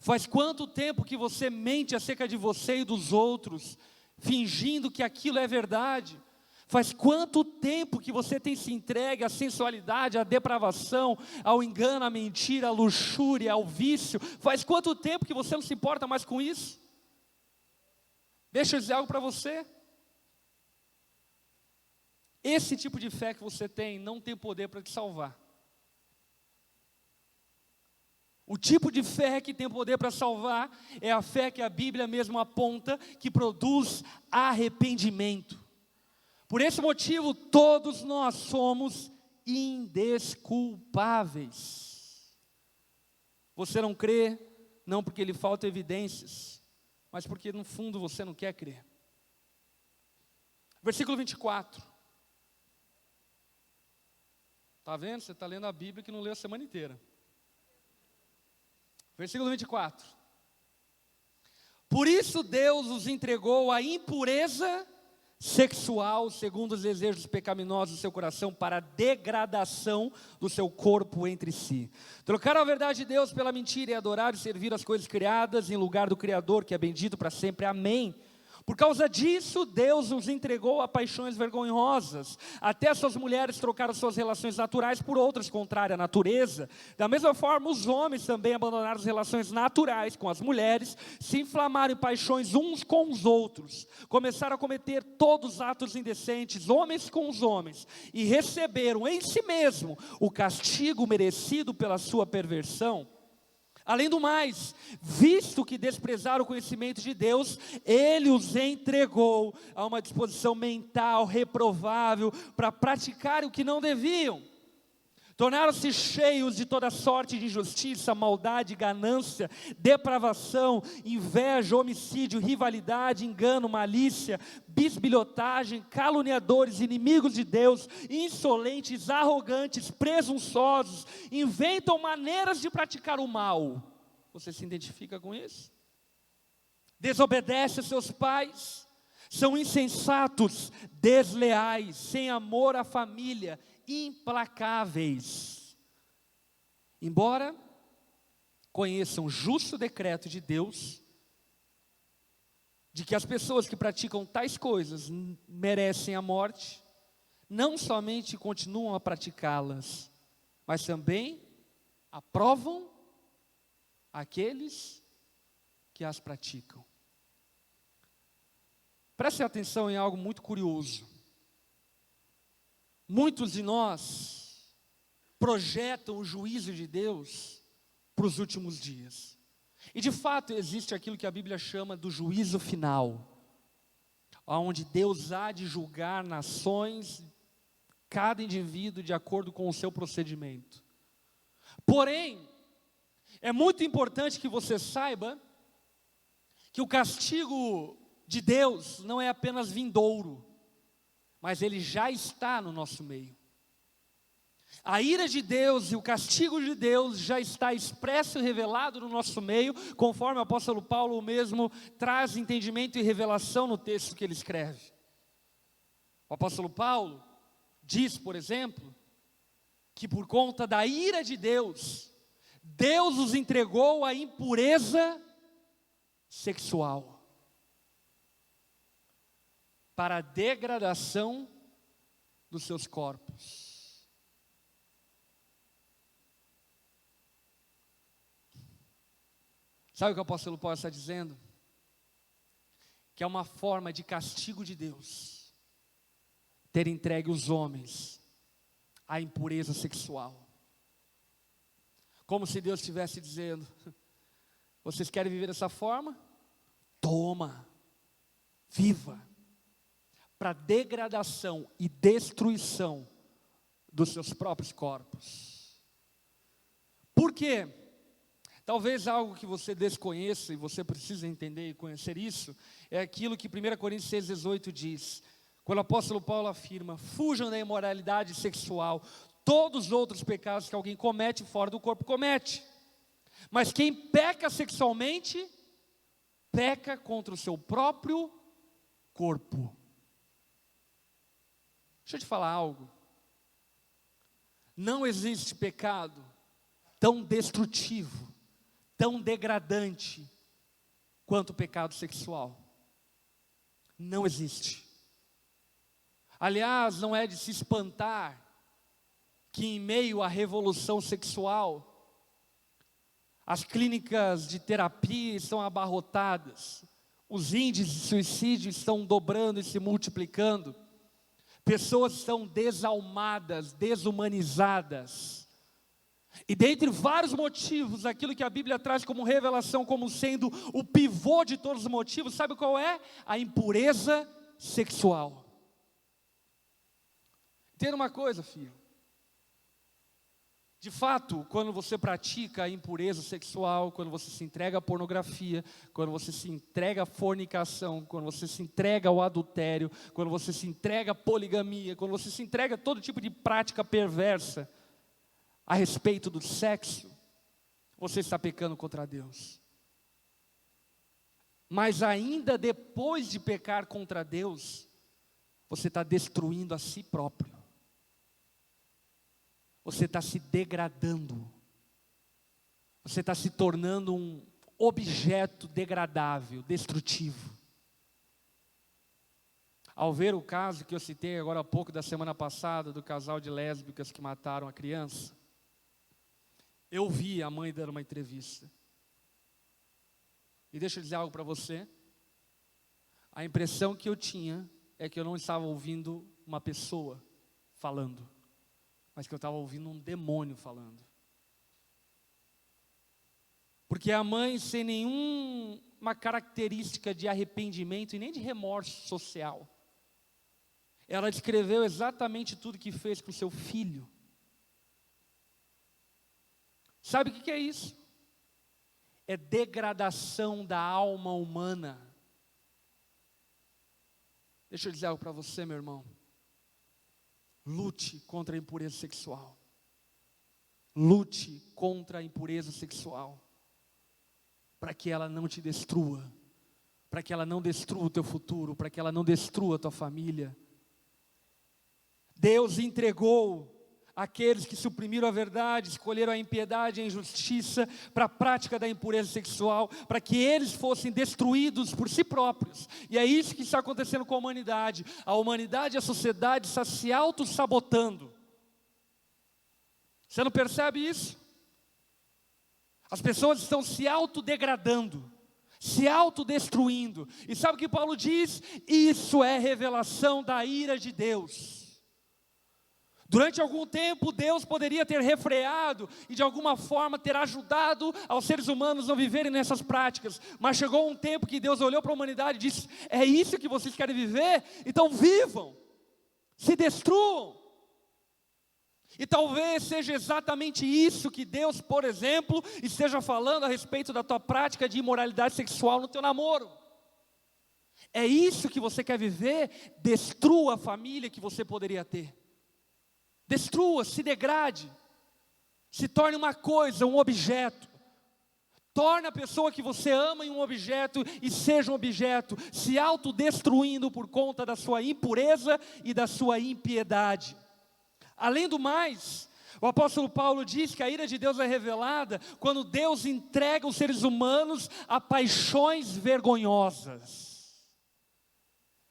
S1: Faz quanto tempo que você mente acerca de você e dos outros, fingindo que aquilo é verdade? Faz quanto tempo que você tem se entregue à sensualidade, à depravação, ao engano, à mentira, à luxúria, ao vício? Faz quanto tempo que você não se importa mais com isso? Deixa eu dizer algo para você. Esse tipo de fé que você tem não tem poder para te salvar. O tipo de fé que tem poder para salvar é a fé que a Bíblia mesmo aponta, que produz arrependimento. Por esse motivo, todos nós somos indesculpáveis. Você não crê, não porque lhe faltam evidências, mas porque no fundo você não quer crer. Versículo 24. Está vendo? Você está lendo a Bíblia que não leu a semana inteira. Versículo 24. Por isso Deus os entregou à impureza sexual, segundo os desejos pecaminosos do seu coração, para a degradação do seu corpo entre si. Trocaram a verdade de Deus pela mentira e adoraram e serviram as coisas criadas em lugar do Criador, que é bendito para sempre. Amém. Por causa disso, Deus os entregou a paixões vergonhosas. Até suas mulheres trocaram suas relações naturais por outras contrárias à natureza. Da mesma forma, os homens também abandonaram as relações naturais com as mulheres, se inflamaram em paixões uns com os outros, começaram a cometer todos os atos indecentes, homens com os homens, e receberam em si mesmo o castigo merecido pela sua perversão. Além do mais, visto que desprezaram o conhecimento de Deus, Ele os entregou a uma disposição mental reprovável para praticar o que não deviam. Tornaram-se cheios de toda sorte de injustiça, maldade, ganância, depravação, inveja, homicídio, rivalidade, engano, malícia, bisbilhotagem, caluniadores, inimigos de Deus, insolentes, arrogantes, presunçosos, inventam maneiras de praticar o mal. Você se identifica com isso? Desobedece a seus pais, são insensatos, desleais, sem amor à família, implacáveis. Embora conheçam o justo decreto de Deus, de que as pessoas que praticam tais coisas merecem a morte, não somente continuam a praticá-las, mas também aprovam aqueles que as praticam. Preste atenção em algo muito curioso. Muitos de nós projetam o juízo de Deus para os últimos dias. E de fato existe aquilo que a Bíblia chama do juízo final, onde Deus há de julgar nações, cada indivíduo de acordo com o seu procedimento. Porém, é muito importante que você saiba que o castigo de Deus não é apenas vindouro, mas ele já está no nosso meio. A ira de Deus e o castigo de Deus já está expresso e revelado no nosso meio, conforme o apóstolo Paulo mesmo traz entendimento e revelação no texto que ele escreve. O apóstolo Paulo diz, por exemplo, que por conta da ira de Deus, Deus os entregou à impureza sexual, para a degradação dos seus corpos. Sabe o que o apóstolo Paulo está dizendo? Que é uma forma de castigo de Deus ter entregue os homens à impureza sexual. Como se Deus estivesse dizendo: vocês querem viver dessa forma? Toma, viva, para degradação e destruição dos seus próprios corpos. Por quê? Talvez algo que você desconheça e você precisa entender e conhecer isso, é aquilo que 1 Coríntios 6,18 diz, quando o apóstolo Paulo afirma: fujam da imoralidade sexual, todos os outros pecados que alguém comete fora do corpo comete, mas quem peca sexualmente, peca contra o seu próprio corpo. Deixa eu te falar algo. Não existe pecado tão destrutivo, tão degradante quanto o pecado sexual. Não existe. Aliás, não é de se espantar que em meio à revolução sexual, as clínicas de terapia estão abarrotadas, os índices de suicídio estão dobrando e se multiplicando, pessoas estão desalmadas, desumanizadas. E dentre vários motivos, aquilo que a Bíblia traz como revelação, como sendo o pivô de todos os motivos, sabe qual é? A impureza sexual. Entenda uma coisa, filho. De fato, quando você pratica a impureza sexual, quando você se entrega à pornografia, quando você se entrega à fornicação, quando você se entrega ao adultério, quando você se entrega à poligamia, quando você se entrega a todo tipo de prática perversa a respeito do sexo, você está pecando contra Deus. Mas ainda depois de pecar contra Deus, você está destruindo a si próprio. Você está se degradando. Você está se tornando um objeto degradável, destrutivo. Ao ver o caso que eu citei agora há pouco, da semana passada, do casal de lésbicas que mataram a criança, eu vi a mãe dando uma entrevista. E deixa eu dizer algo para você. A impressão que eu tinha é que eu não estava ouvindo uma pessoa falando, mas que eu estava ouvindo um demônio falando. Porque a mãe, sem nenhuma característica de arrependimento e nem de remorso social, ela descreveu exatamente tudo que fez com o seu filho. Sabe o que é isso? É degradação da alma humana. Deixa eu dizer algo para você, meu irmão. Lute contra a impureza sexual. Lute contra a impureza sexual, para que ela não te destrua, para que ela não destrua o teu futuro, para que ela não destrua a tua família. Deus entregou aqueles que suprimiram a verdade, escolheram a impiedade e a injustiça para a prática da impureza sexual, para que eles fossem destruídos por si próprios. E é isso que está acontecendo com a humanidade. A humanidade e a sociedade está se auto-sabotando. Você não percebe isso? As pessoas estão se autodegradando, se autodestruindo. E sabe o que Paulo diz? Isso é revelação da ira de Deus. Durante algum tempo, Deus poderia ter refreado e de alguma forma ter ajudado aos seres humanos a viverem nessas práticas. Mas chegou um tempo que Deus olhou para a humanidade e disse: é isso que vocês querem viver? Então vivam, se destruam. E talvez seja exatamente isso que Deus, por exemplo, esteja falando a respeito da tua prática de imoralidade sexual no teu namoro. É isso que você quer viver? Destrua a família que você poderia ter. Destrua, se degrade, se torne uma coisa, um objeto. Torne a pessoa que você ama em um objeto e seja um objeto, se autodestruindo por conta da sua impureza e da sua impiedade. Além do mais, o apóstolo Paulo diz que a ira de Deus é revelada quando Deus entrega os seres humanos a paixões vergonhosas.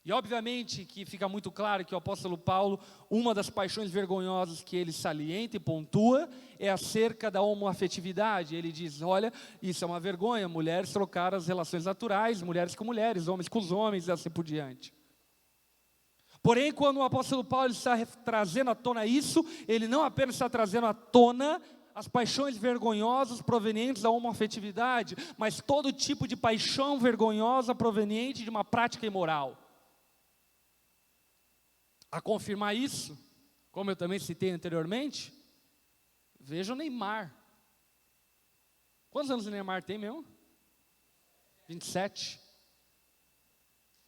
S1: E obviamente que fica muito claro que o apóstolo Paulo, uma das paixões vergonhosas que ele salienta e pontua, é acerca da homoafetividade. Ele diz: olha, isso é uma vergonha, mulheres trocaram as relações naturais, mulheres com mulheres, homens com os homens e assim por diante. Porém, quando o apóstolo Paulo está trazendo à tona isso, ele não apenas está trazendo à tona as paixões vergonhosas provenientes da homoafetividade, mas todo tipo de paixão vergonhosa proveniente de uma prática imoral. A confirmar isso, como eu também citei anteriormente, veja o Neymar. Quantos anos o Neymar tem mesmo? 27.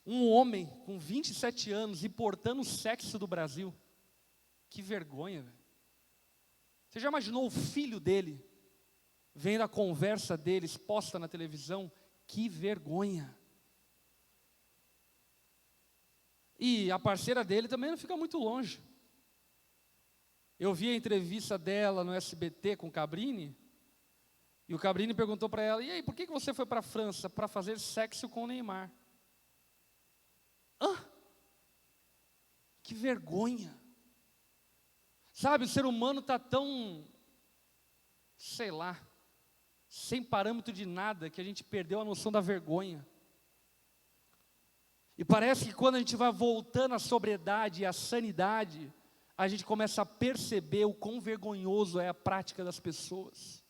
S1: Um homem com 27 anos importando o sexo do Brasil. Que vergonha, velho. Você já imaginou o filho dele vendo a conversa dele exposta na televisão? Que vergonha. E a parceira dele também não fica muito longe. Eu vi a entrevista dela no SBT com Cabrini, E o Cabrini perguntou para ela, e aí, por que você foi para a França? Para fazer sexo com o Neymar. Hã? Que vergonha. Sabe, o ser humano está tão, sei lá, sem parâmetro de nada, que a gente perdeu a noção da vergonha. E parece que quando a gente vai voltando à sobriedade e à sanidade, a gente começa a perceber o quão vergonhoso é a prática das pessoas.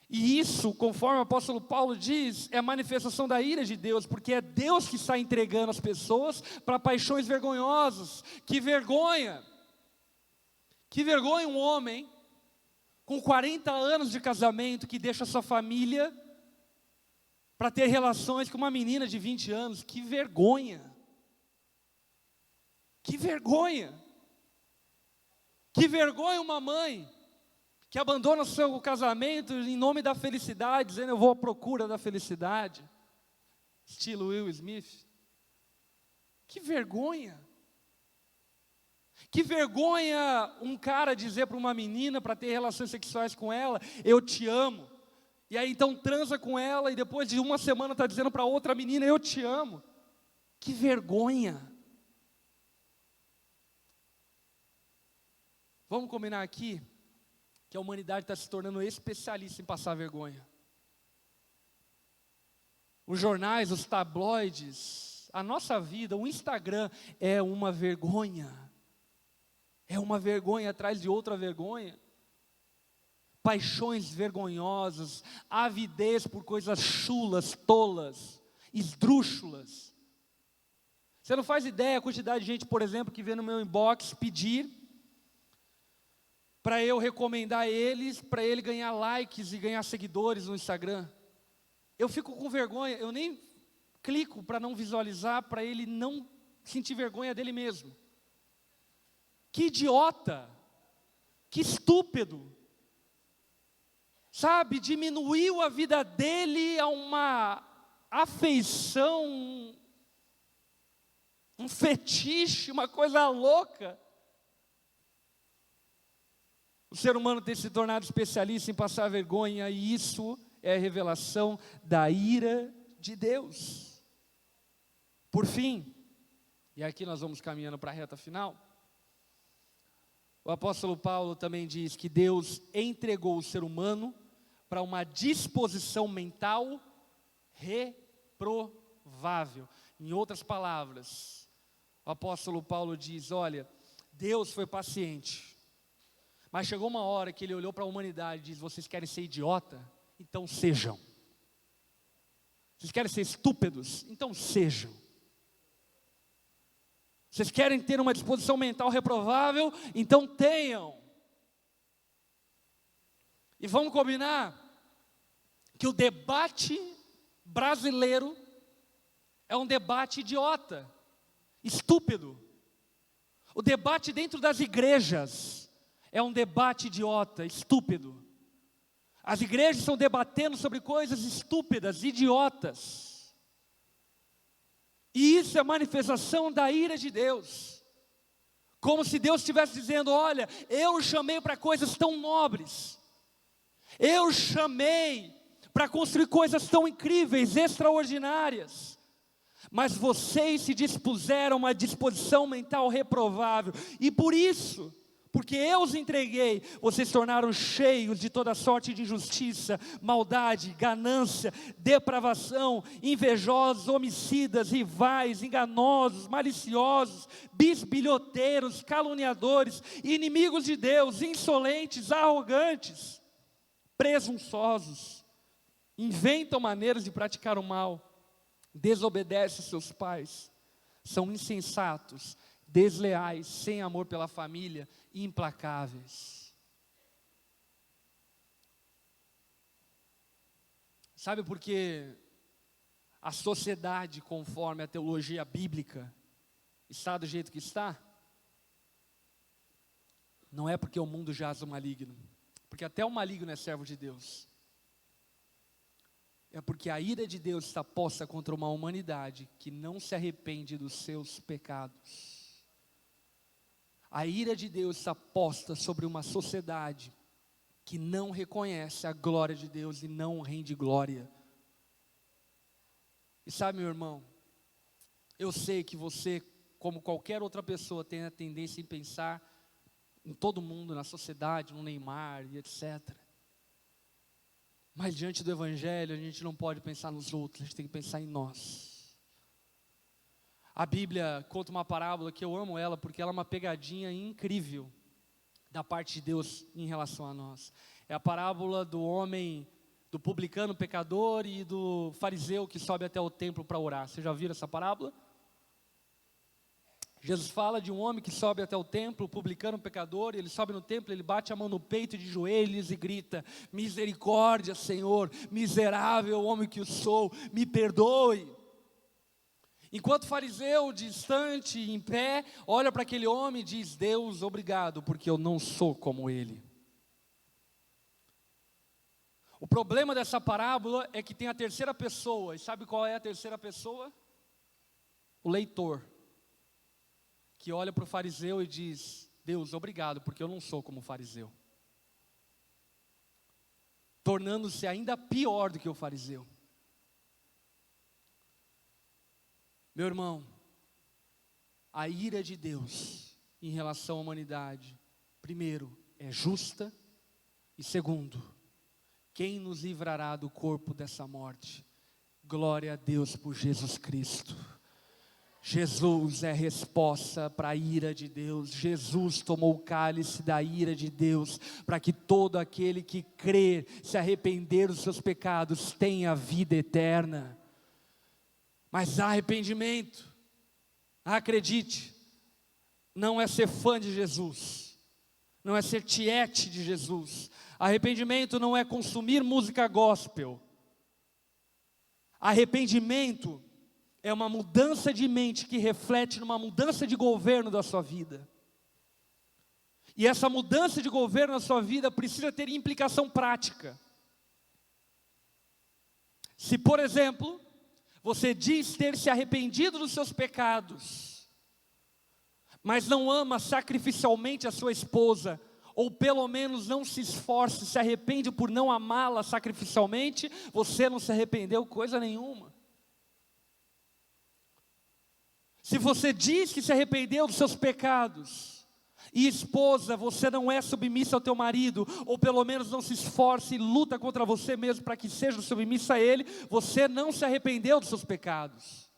S1: E isso, conforme o apóstolo Paulo diz, é a manifestação da ira de Deus, porque é Deus que está entregando as pessoas para paixões vergonhosas. Que vergonha! Que vergonha um homem com 40 anos de casamento que deixa sua família para ter relações com uma menina de 20 anos. Que vergonha! Que vergonha! Que vergonha uma mãe que abandona o seu casamento em nome da felicidade, dizendo eu vou à procura da felicidade, estilo Will Smith. Que vergonha! Que vergonha um cara dizer para uma menina, para ter relações sexuais com ela, eu te amo. E aí então transa com ela e depois de uma semana está dizendo para outra menina, eu te amo. Que vergonha! Vamos combinar aqui que a humanidade está se tornando especialista em passar vergonha. Os jornais, os tabloides, a nossa vida, o Instagram é uma vergonha. É uma vergonha atrás de outra vergonha. Paixões vergonhosas, avidez por coisas chulas, tolas, esdrúxulas. Você não faz ideia a quantidade de gente, por exemplo, que vê no meu inbox pedir para eu recomendar eles, para ele ganhar likes e ganhar seguidores no Instagram. Eu fico com vergonha, eu nem clico para não visualizar, para ele não sentir vergonha dele mesmo. Que idiota, que estúpido. Sabe, diminuiu a vida dele a uma afeição, um fetiche, uma coisa louca. O ser humano tem se tornado especialista em passar vergonha, e isso é a revelação da ira de Deus. Por fim, e aqui nós vamos caminhando para a reta final, o apóstolo Paulo também diz que Deus entregou o ser humano para uma disposição mental reprovável. Em outras palavras, o apóstolo Paulo diz, olha, Deus foi paciente. Mas chegou uma hora que ele olhou para a humanidade e disse, vocês querem ser idiota? Então sejam. Vocês querem ser estúpidos? Então sejam. Vocês querem ter uma disposição mental reprovável? Então tenham. E vamos combinar que o debate brasileiro é um debate idiota, estúpido. O debate dentro das igrejas é um debate idiota, estúpido. As igrejas estão debatendo sobre coisas estúpidas, idiotas. E isso é manifestação da ira de Deus. Como se Deus estivesse dizendo, olha, eu chamei para coisas tão nobres. Eu chamei para construir coisas tão incríveis, extraordinárias. Mas vocês se dispuseram a uma disposição mental reprovável. E por isso, porque eu os entreguei, vocês se tornaram cheios de toda sorte de injustiça, maldade, ganância, depravação, invejosos, homicidas, rivais, enganosos, maliciosos, bisbilhoteiros, caluniadores, inimigos de Deus, insolentes, arrogantes, presunçosos, inventam maneiras de praticar o mal, desobedecem seus pais, são insensatos, desleais, sem amor pela família, implacáveis. Sabe por que a sociedade, conforme a teologia bíblica, está do jeito que está? Não é porque o mundo jaz o maligno, porque até o maligno é servo de Deus. É porque a ira de Deus está posta contra uma humanidade que não se arrepende dos seus pecados. A ira de Deus está posta sobre uma sociedade que não reconhece a glória de Deus e não rende glória. E sabe, meu irmão, eu sei que você, como qualquer outra pessoa, tem a tendência em pensar em todo mundo, na sociedade, no Neymar e etc. Mas diante do Evangelho, a gente não pode pensar nos outros, a gente tem que pensar em nós. A Bíblia conta uma parábola que eu amo ela, porque ela é uma pegadinha incrível da parte de Deus em relação a nós. É a parábola do homem, do publicano pecador e do fariseu que sobe até o templo para orar. Você já viu essa parábola? Jesus fala de um homem que sobe até o templo, o publicano pecador, e ele sobe no templo, ele bate a mão no peito de joelhos e grita: misericórdia, Senhor, miserável homem que eu sou, me perdoe. Enquanto o fariseu, distante, em pé, olha para aquele homem e diz: Deus, obrigado, porque eu não sou como ele. O problema dessa parábola é que tem a terceira pessoa, e sabe qual é a terceira pessoa? O leitor, que olha para o fariseu e diz: Deus, obrigado, porque eu não sou como o fariseu. Tornando-se ainda pior do que o fariseu. Meu irmão, a ira de Deus em relação à humanidade, primeiro, é justa, e segundo, quem nos livrará do corpo dessa morte? Glória a Deus por Jesus Cristo. Jesus é resposta para a ira de Deus. Jesus tomou o cálice da ira de Deus, para que todo aquele que crer, se arrepender dos seus pecados, tenha vida eterna. Mas há arrependimento, acredite, não é ser fã de Jesus, não é ser tiete de Jesus. Arrependimento não é consumir música gospel. Arrependimento é uma mudança de mente que reflete numa mudança de governo da sua vida. E essa mudança de governo na sua vida precisa ter implicação prática. Se, por exemplo, você diz ter se arrependido dos seus pecados, mas não ama sacrificialmente a sua esposa, ou pelo menos não se esforce, se arrepende por não amá-la sacrificialmente, você não se arrependeu coisa nenhuma. Se você diz que se arrependeu dos seus pecados, e esposa, você não é submissa ao teu marido, ou pelo menos não se esforce e luta contra você mesmo para que seja submissa a ele, você não se arrependeu dos seus pecados.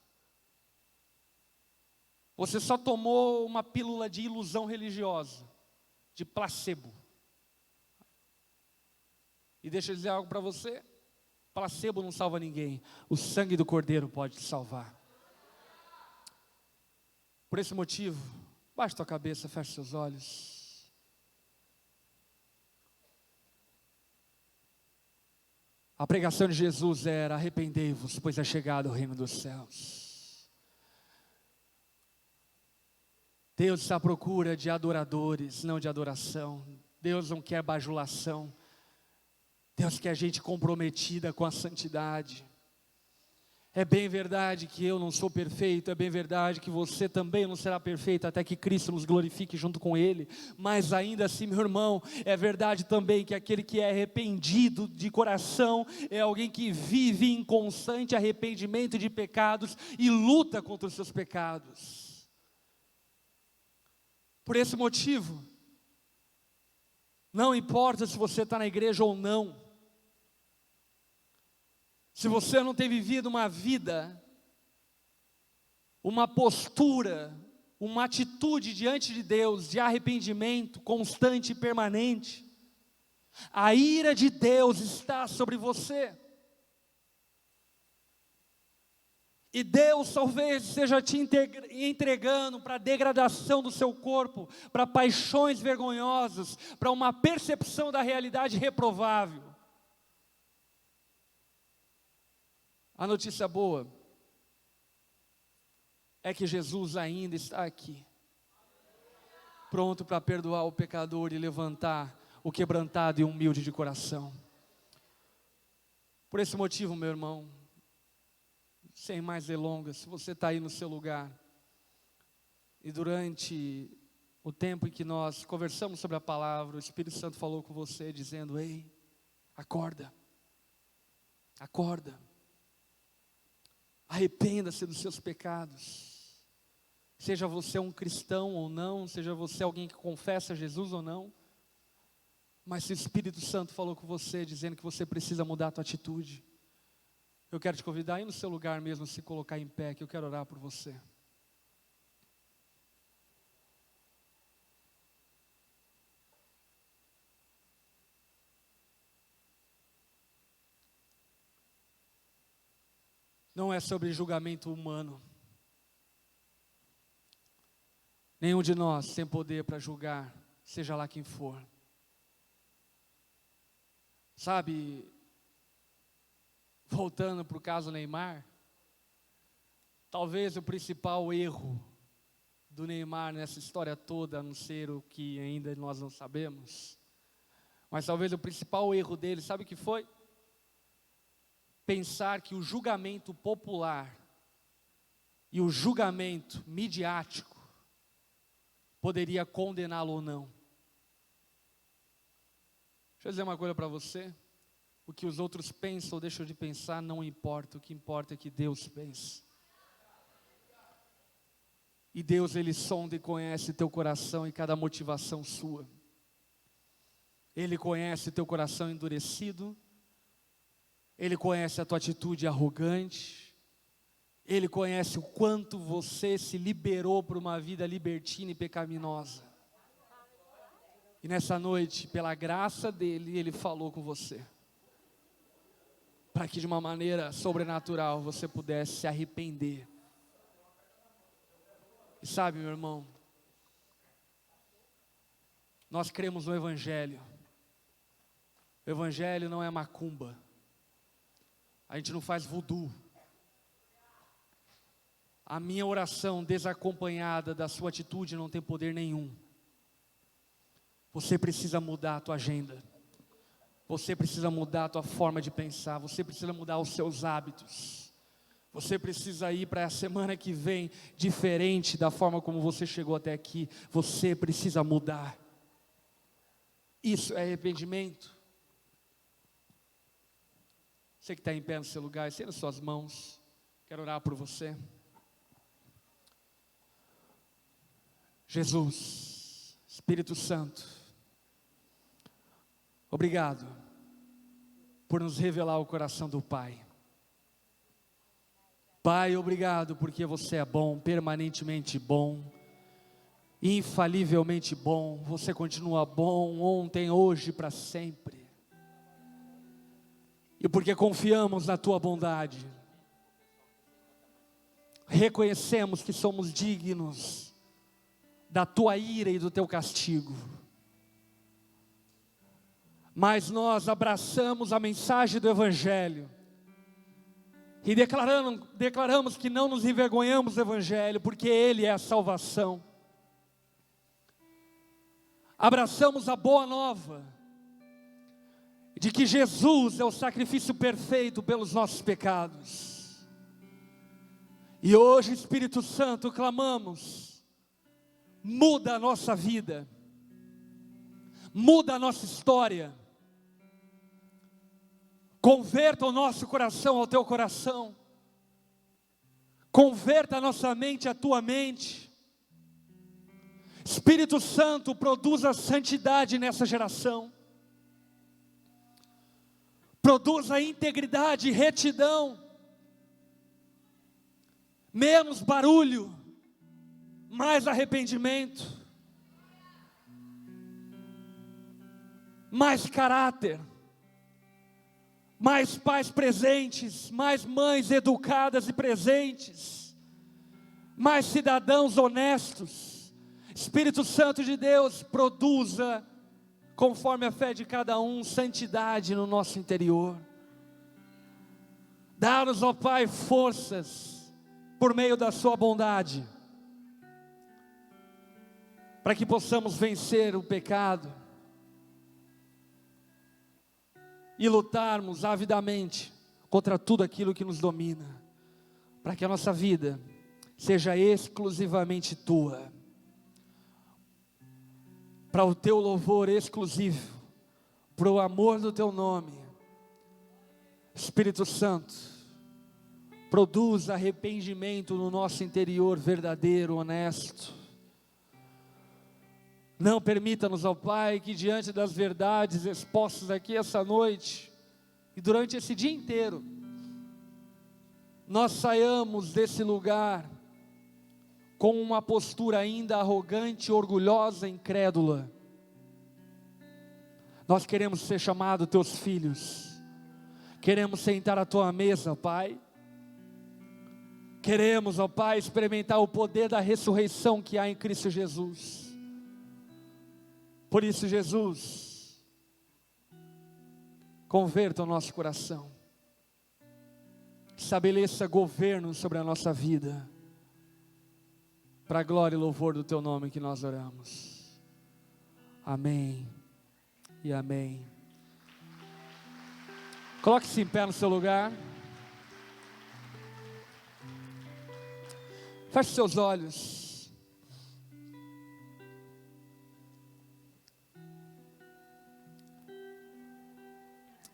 S1: Você só tomou uma pílula de ilusão religiosa, de placebo. E deixa eu dizer algo para você: placebo não salva ninguém, o sangue do Cordeiro pode te salvar. Por esse motivo, baixe tua cabeça, feche seus olhos. A pregação de Jesus era: arrependei-vos, pois é chegado o reino dos céus. Deus está à procura de adoradores, não de adoração. Deus não quer bajulação. Deus quer gente comprometida com a santidade. É bem verdade que eu não sou perfeito, é bem verdade que você também não será perfeito até que Cristo nos glorifique junto com Ele, mas ainda assim, meu irmão, é verdade também que aquele que é arrependido de coração é alguém que vive em constante arrependimento de pecados e luta contra os seus pecados. Por esse motivo, não importa se você está na igreja ou não, se você não tem vivido uma vida, uma postura, uma atitude diante de Deus de arrependimento constante e permanente, a ira de Deus está sobre você. E Deus talvez esteja te entregando para a degradação do seu corpo, para paixões vergonhosas, para uma percepção da realidade reprovável. A notícia boa é que Jesus ainda está aqui, pronto para perdoar o pecador e levantar o quebrantado e humilde de coração. Por esse motivo, meu irmão, sem mais delongas, se você está aí no seu lugar e durante o tempo em que nós conversamos sobre a palavra, o Espírito Santo falou com você, dizendo: ei, acorda, acorda, arrependa-se dos seus pecados, seja você um cristão ou não, seja você alguém que confessa Jesus ou não, mas se o Espírito Santo falou com você, dizendo que você precisa mudar a tua atitude, eu quero te convidar a ir no seu lugar mesmo, se colocar em pé, que eu quero orar por você. Não é sobre julgamento humano. Nenhum de nós tem poder para julgar, seja lá quem for. Sabe, voltando para o caso Neymar, talvez o principal erro do Neymar nessa história toda, a não ser o que ainda nós não sabemos, mas talvez o principal erro dele, sabe o que foi? Pensar que o julgamento popular e o julgamento midiático poderia condená-lo ou não. Deixa eu dizer uma coisa para você: o que os outros pensam ou deixam de pensar não importa, o que importa é que Deus pensa. E Deus, Ele sonda e conhece teu coração e cada motivação sua. Ele conhece teu coração endurecido, Ele conhece a tua atitude arrogante, Ele conhece o quanto você se liberou para uma vida libertina e pecaminosa. E nessa noite, pela graça dEle, Ele falou com você, para que de uma maneira sobrenatural você pudesse se arrepender. E sabe, meu irmão, nós cremos no Evangelho. O Evangelho não é macumba. A gente não faz voodoo. A minha oração desacompanhada da sua atitude não tem poder nenhum. Você precisa mudar a tua agenda. Você precisa mudar a tua forma de pensar. Você precisa mudar os seus hábitos. Você precisa ir para a semana que vem diferente da forma como você chegou até aqui. Você precisa mudar. Isso é arrependimento. Você que está em pé no seu lugar, estenda suas mãos. Quero orar por você. Jesus, Espírito Santo, obrigado por nos revelar o coração do Pai. Pai, obrigado porque você é bom, permanentemente bom, infalivelmente bom. Você continua bom ontem, hoje e para sempre. E porque confiamos na tua bondade, reconhecemos que somos dignos da tua ira e do teu castigo, mas nós abraçamos a mensagem do Evangelho e declaramos que não nos envergonhamos do Evangelho, porque Ele é a salvação. Abraçamos a boa nova de que Jesus é o sacrifício perfeito pelos nossos pecados. E hoje, Espírito Santo, clamamos: muda a nossa vida, muda a nossa história, converta o nosso coração ao teu coração, converta a nossa mente à tua mente. Espírito Santo, produza santidade nessa geração, produza integridade e retidão, menos barulho, mais arrependimento, mais caráter, mais pais presentes, mais mães educadas e presentes, mais cidadãos honestos. Espírito Santo de Deus, produza, conforme a fé de cada um, santidade no nosso interior. Dá-nos, ó Pai, forças, por meio da sua bondade, para que possamos vencer o pecado e lutarmos avidamente contra tudo aquilo que nos domina, para que a nossa vida seja exclusivamente tua. para o teu louvor exclusivo, para o amor do teu nome. Espírito Santo, produz arrependimento no nosso interior verdadeiro, honesto. Não permita-nos, ó Pai, que diante das verdades expostas aqui essa noite e durante esse dia inteiro, nós saiamos desse lugar com uma postura ainda arrogante, orgulhosa, incrédula. Nós queremos ser chamados teus filhos, queremos sentar à tua mesa, Pai. Queremos, ó Pai, experimentar o poder da ressurreição que há em Cristo Jesus. Por isso, Jesus, converta o nosso coração, estabeleça governo sobre a nossa vida, para a glória e louvor do teu nome que nós oramos. Amém e amém. Coloque-se em pé no seu lugar. Feche seus olhos.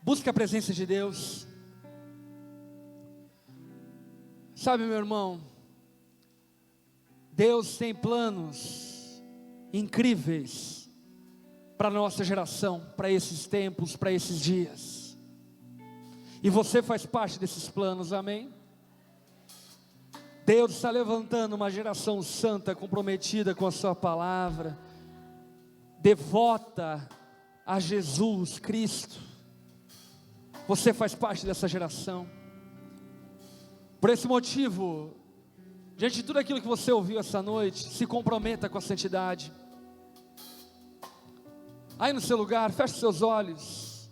S1: Busque a presença de Deus. Sabe, meu irmão, Deus tem planos incríveis para a nossa geração, para esses tempos, para esses dias. E você faz parte desses planos, amém? Deus está levantando uma geração santa, comprometida com a sua palavra, devota a Jesus Cristo. Você faz parte dessa geração. Por esse motivo, diante de tudo aquilo que você ouviu essa noite, se comprometa com a santidade. Aí no seu lugar, feche seus olhos.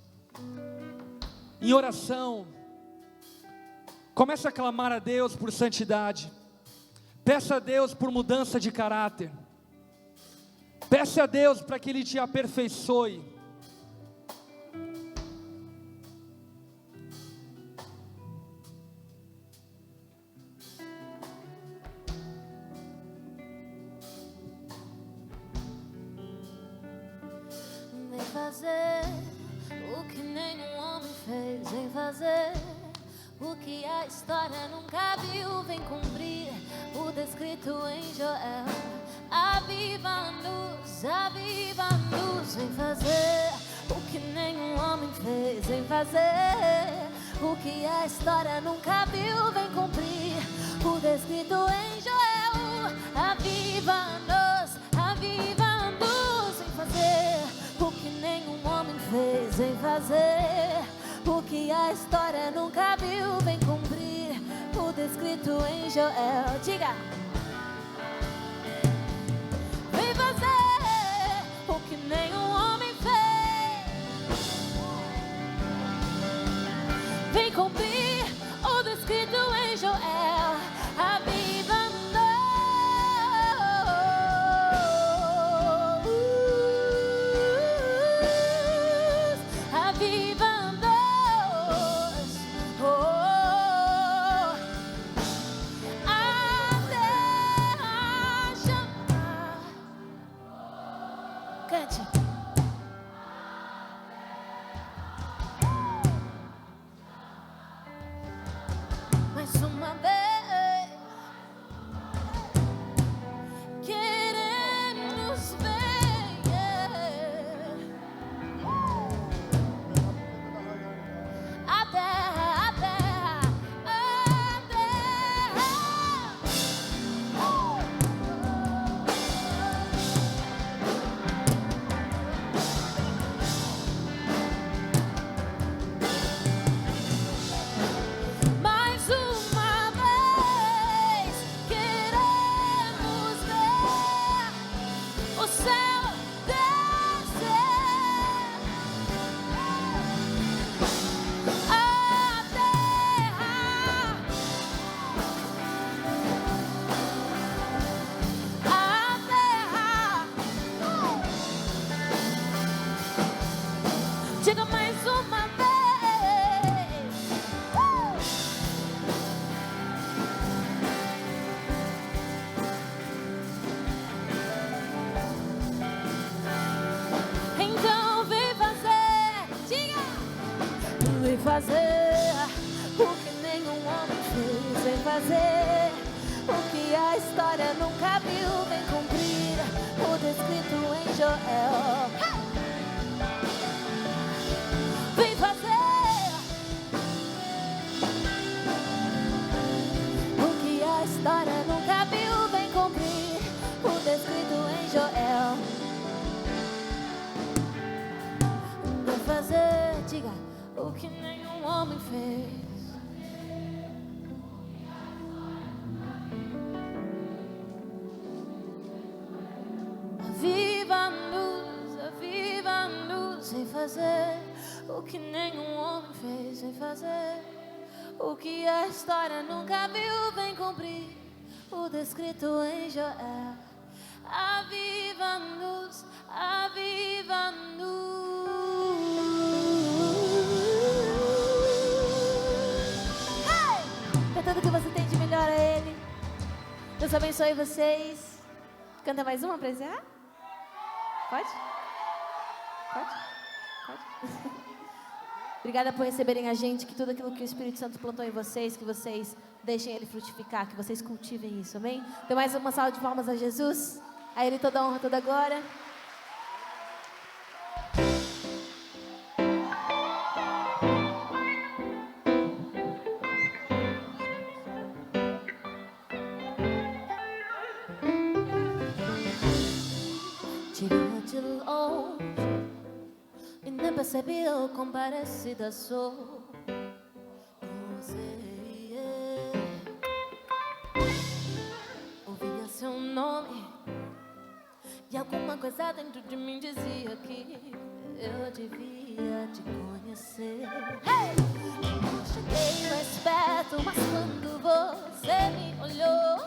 S1: Em oração, comece a clamar a Deus por santidade. Peça a Deus por mudança de caráter. Peça a Deus para que Ele te aperfeiçoe.
S2: Fazer o que nenhum homem fez, vem fazer o que a história nunca viu, vem cumprir o descrito em Joel. Aviva-nos, aviva-nos, vem fazer o que nenhum homem fez, vem fazer o que a história nunca viu, vem cumprir o descrito em Joel. Aviva-nos, aviva-nos, vem fazer o que nenhum homem fez, vem fazer o que a história nunca viu, vem cumprir o descrito em Joel. Diga! Vem fazer o que nenhum homem fez, vem cumprir o descrito em Joel. Aviva-nos, mais uma vez. fazer o que a história nunca viu, vem cumprir o descrito em Joel. Vem fazer o que a história nunca viu, vem cumprir o descrito em Joel. Vem fazer, diga, o que nenhum homem fez. Aviva-nos em fazer o que nenhum homem fez, em fazer o que a história nunca viu, vem cumprir o descrito em Joel. Aviva-nos, aviva-nos. É tudo que você tem de melhor a Ele. Deus abençoe vocês. Canta mais uma pra encerrar? Pode? Pode? Obrigada por receberem a gente, que tudo aquilo que o Espírito Santo plantou em vocês, que vocês deixem Ele frutificar, que vocês cultivem isso, amém? Dê mais uma salva de palmas a Jesus, a Ele toda a honra, toda a glória. De longe e nem percebeu quão parecida sou com você. Ouvia seu nome e alguma coisa dentro de mim dizia que eu devia te conhecer. Eu cheguei mais perto, mas quando você me olhou,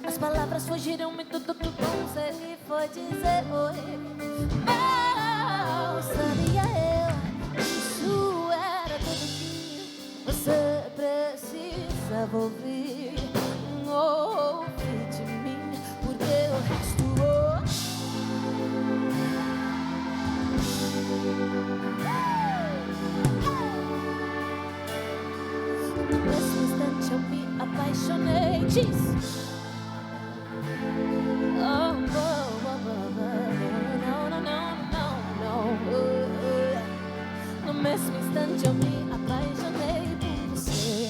S2: as palavras fugiram e tudo que consegui foi dizer oi. Mal sabia eu, isso era tudo que você precisava ouvir. Ouve de mim, porque o resto no mesmo instante eu me apaixonei. Diz. No mesmo instante eu me apaixonei por você.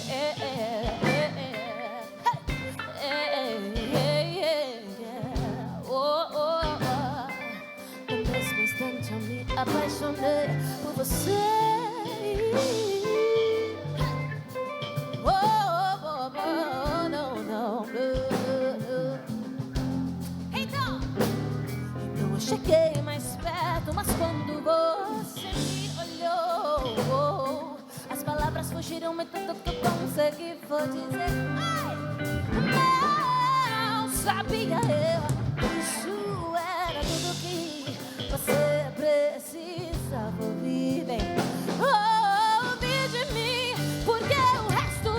S2: No mesmo instante eu me apaixonei por você. Cheguei mais perto, mas quando você me olhou, as palavras fugiram, mas tudo que eu consegui foi dizer ai, não sabia eu, isso era tudo que você precisava ouvir. Bem, ouve de mim, porque o resto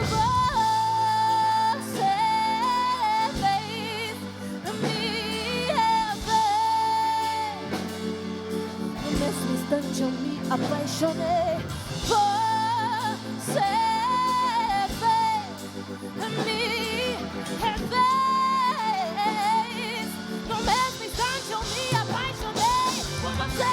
S2: você fez me rever. No mesmo instante eu me apaixonei. Você fez me revés. No mesmo instante eu me apaixonei por você.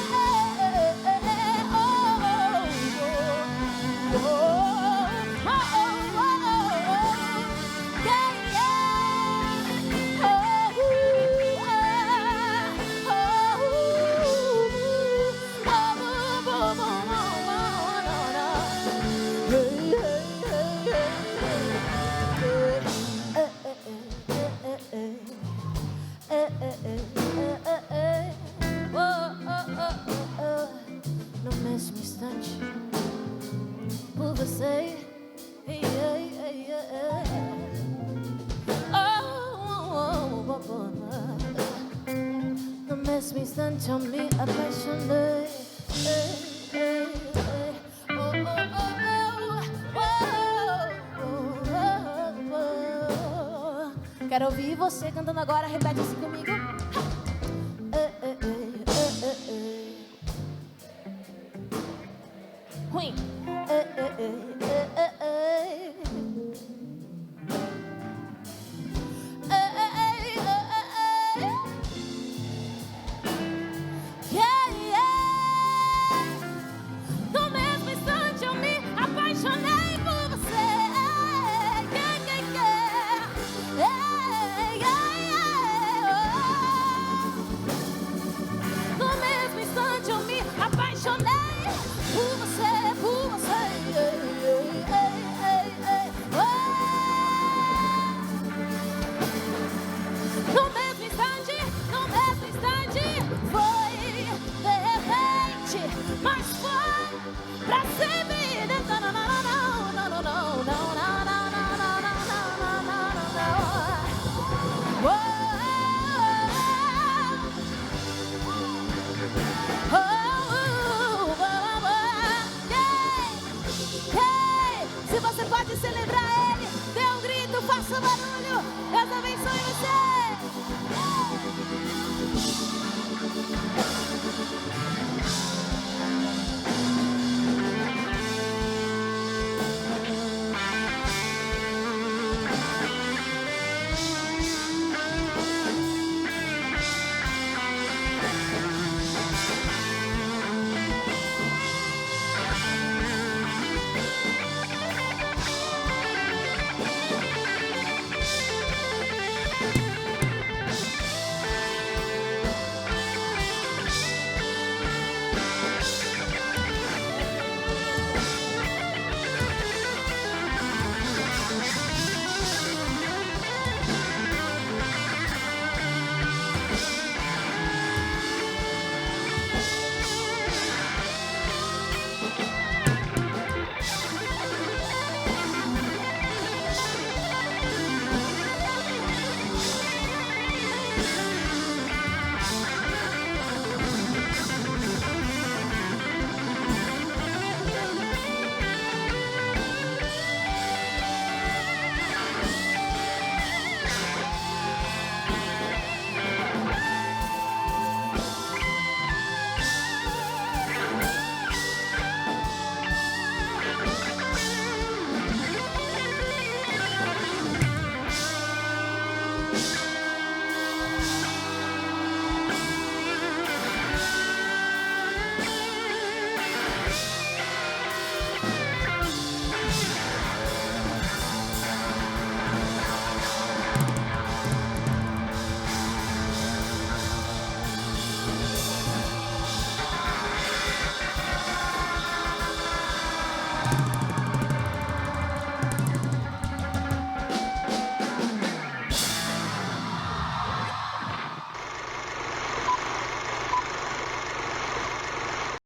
S2: No mesmo instante, por você. No mesmo instante eu me apaixonei. Quero ouvir você cantando agora, repete assim comigo. Ruim. faça barulho. Deus abençoe você.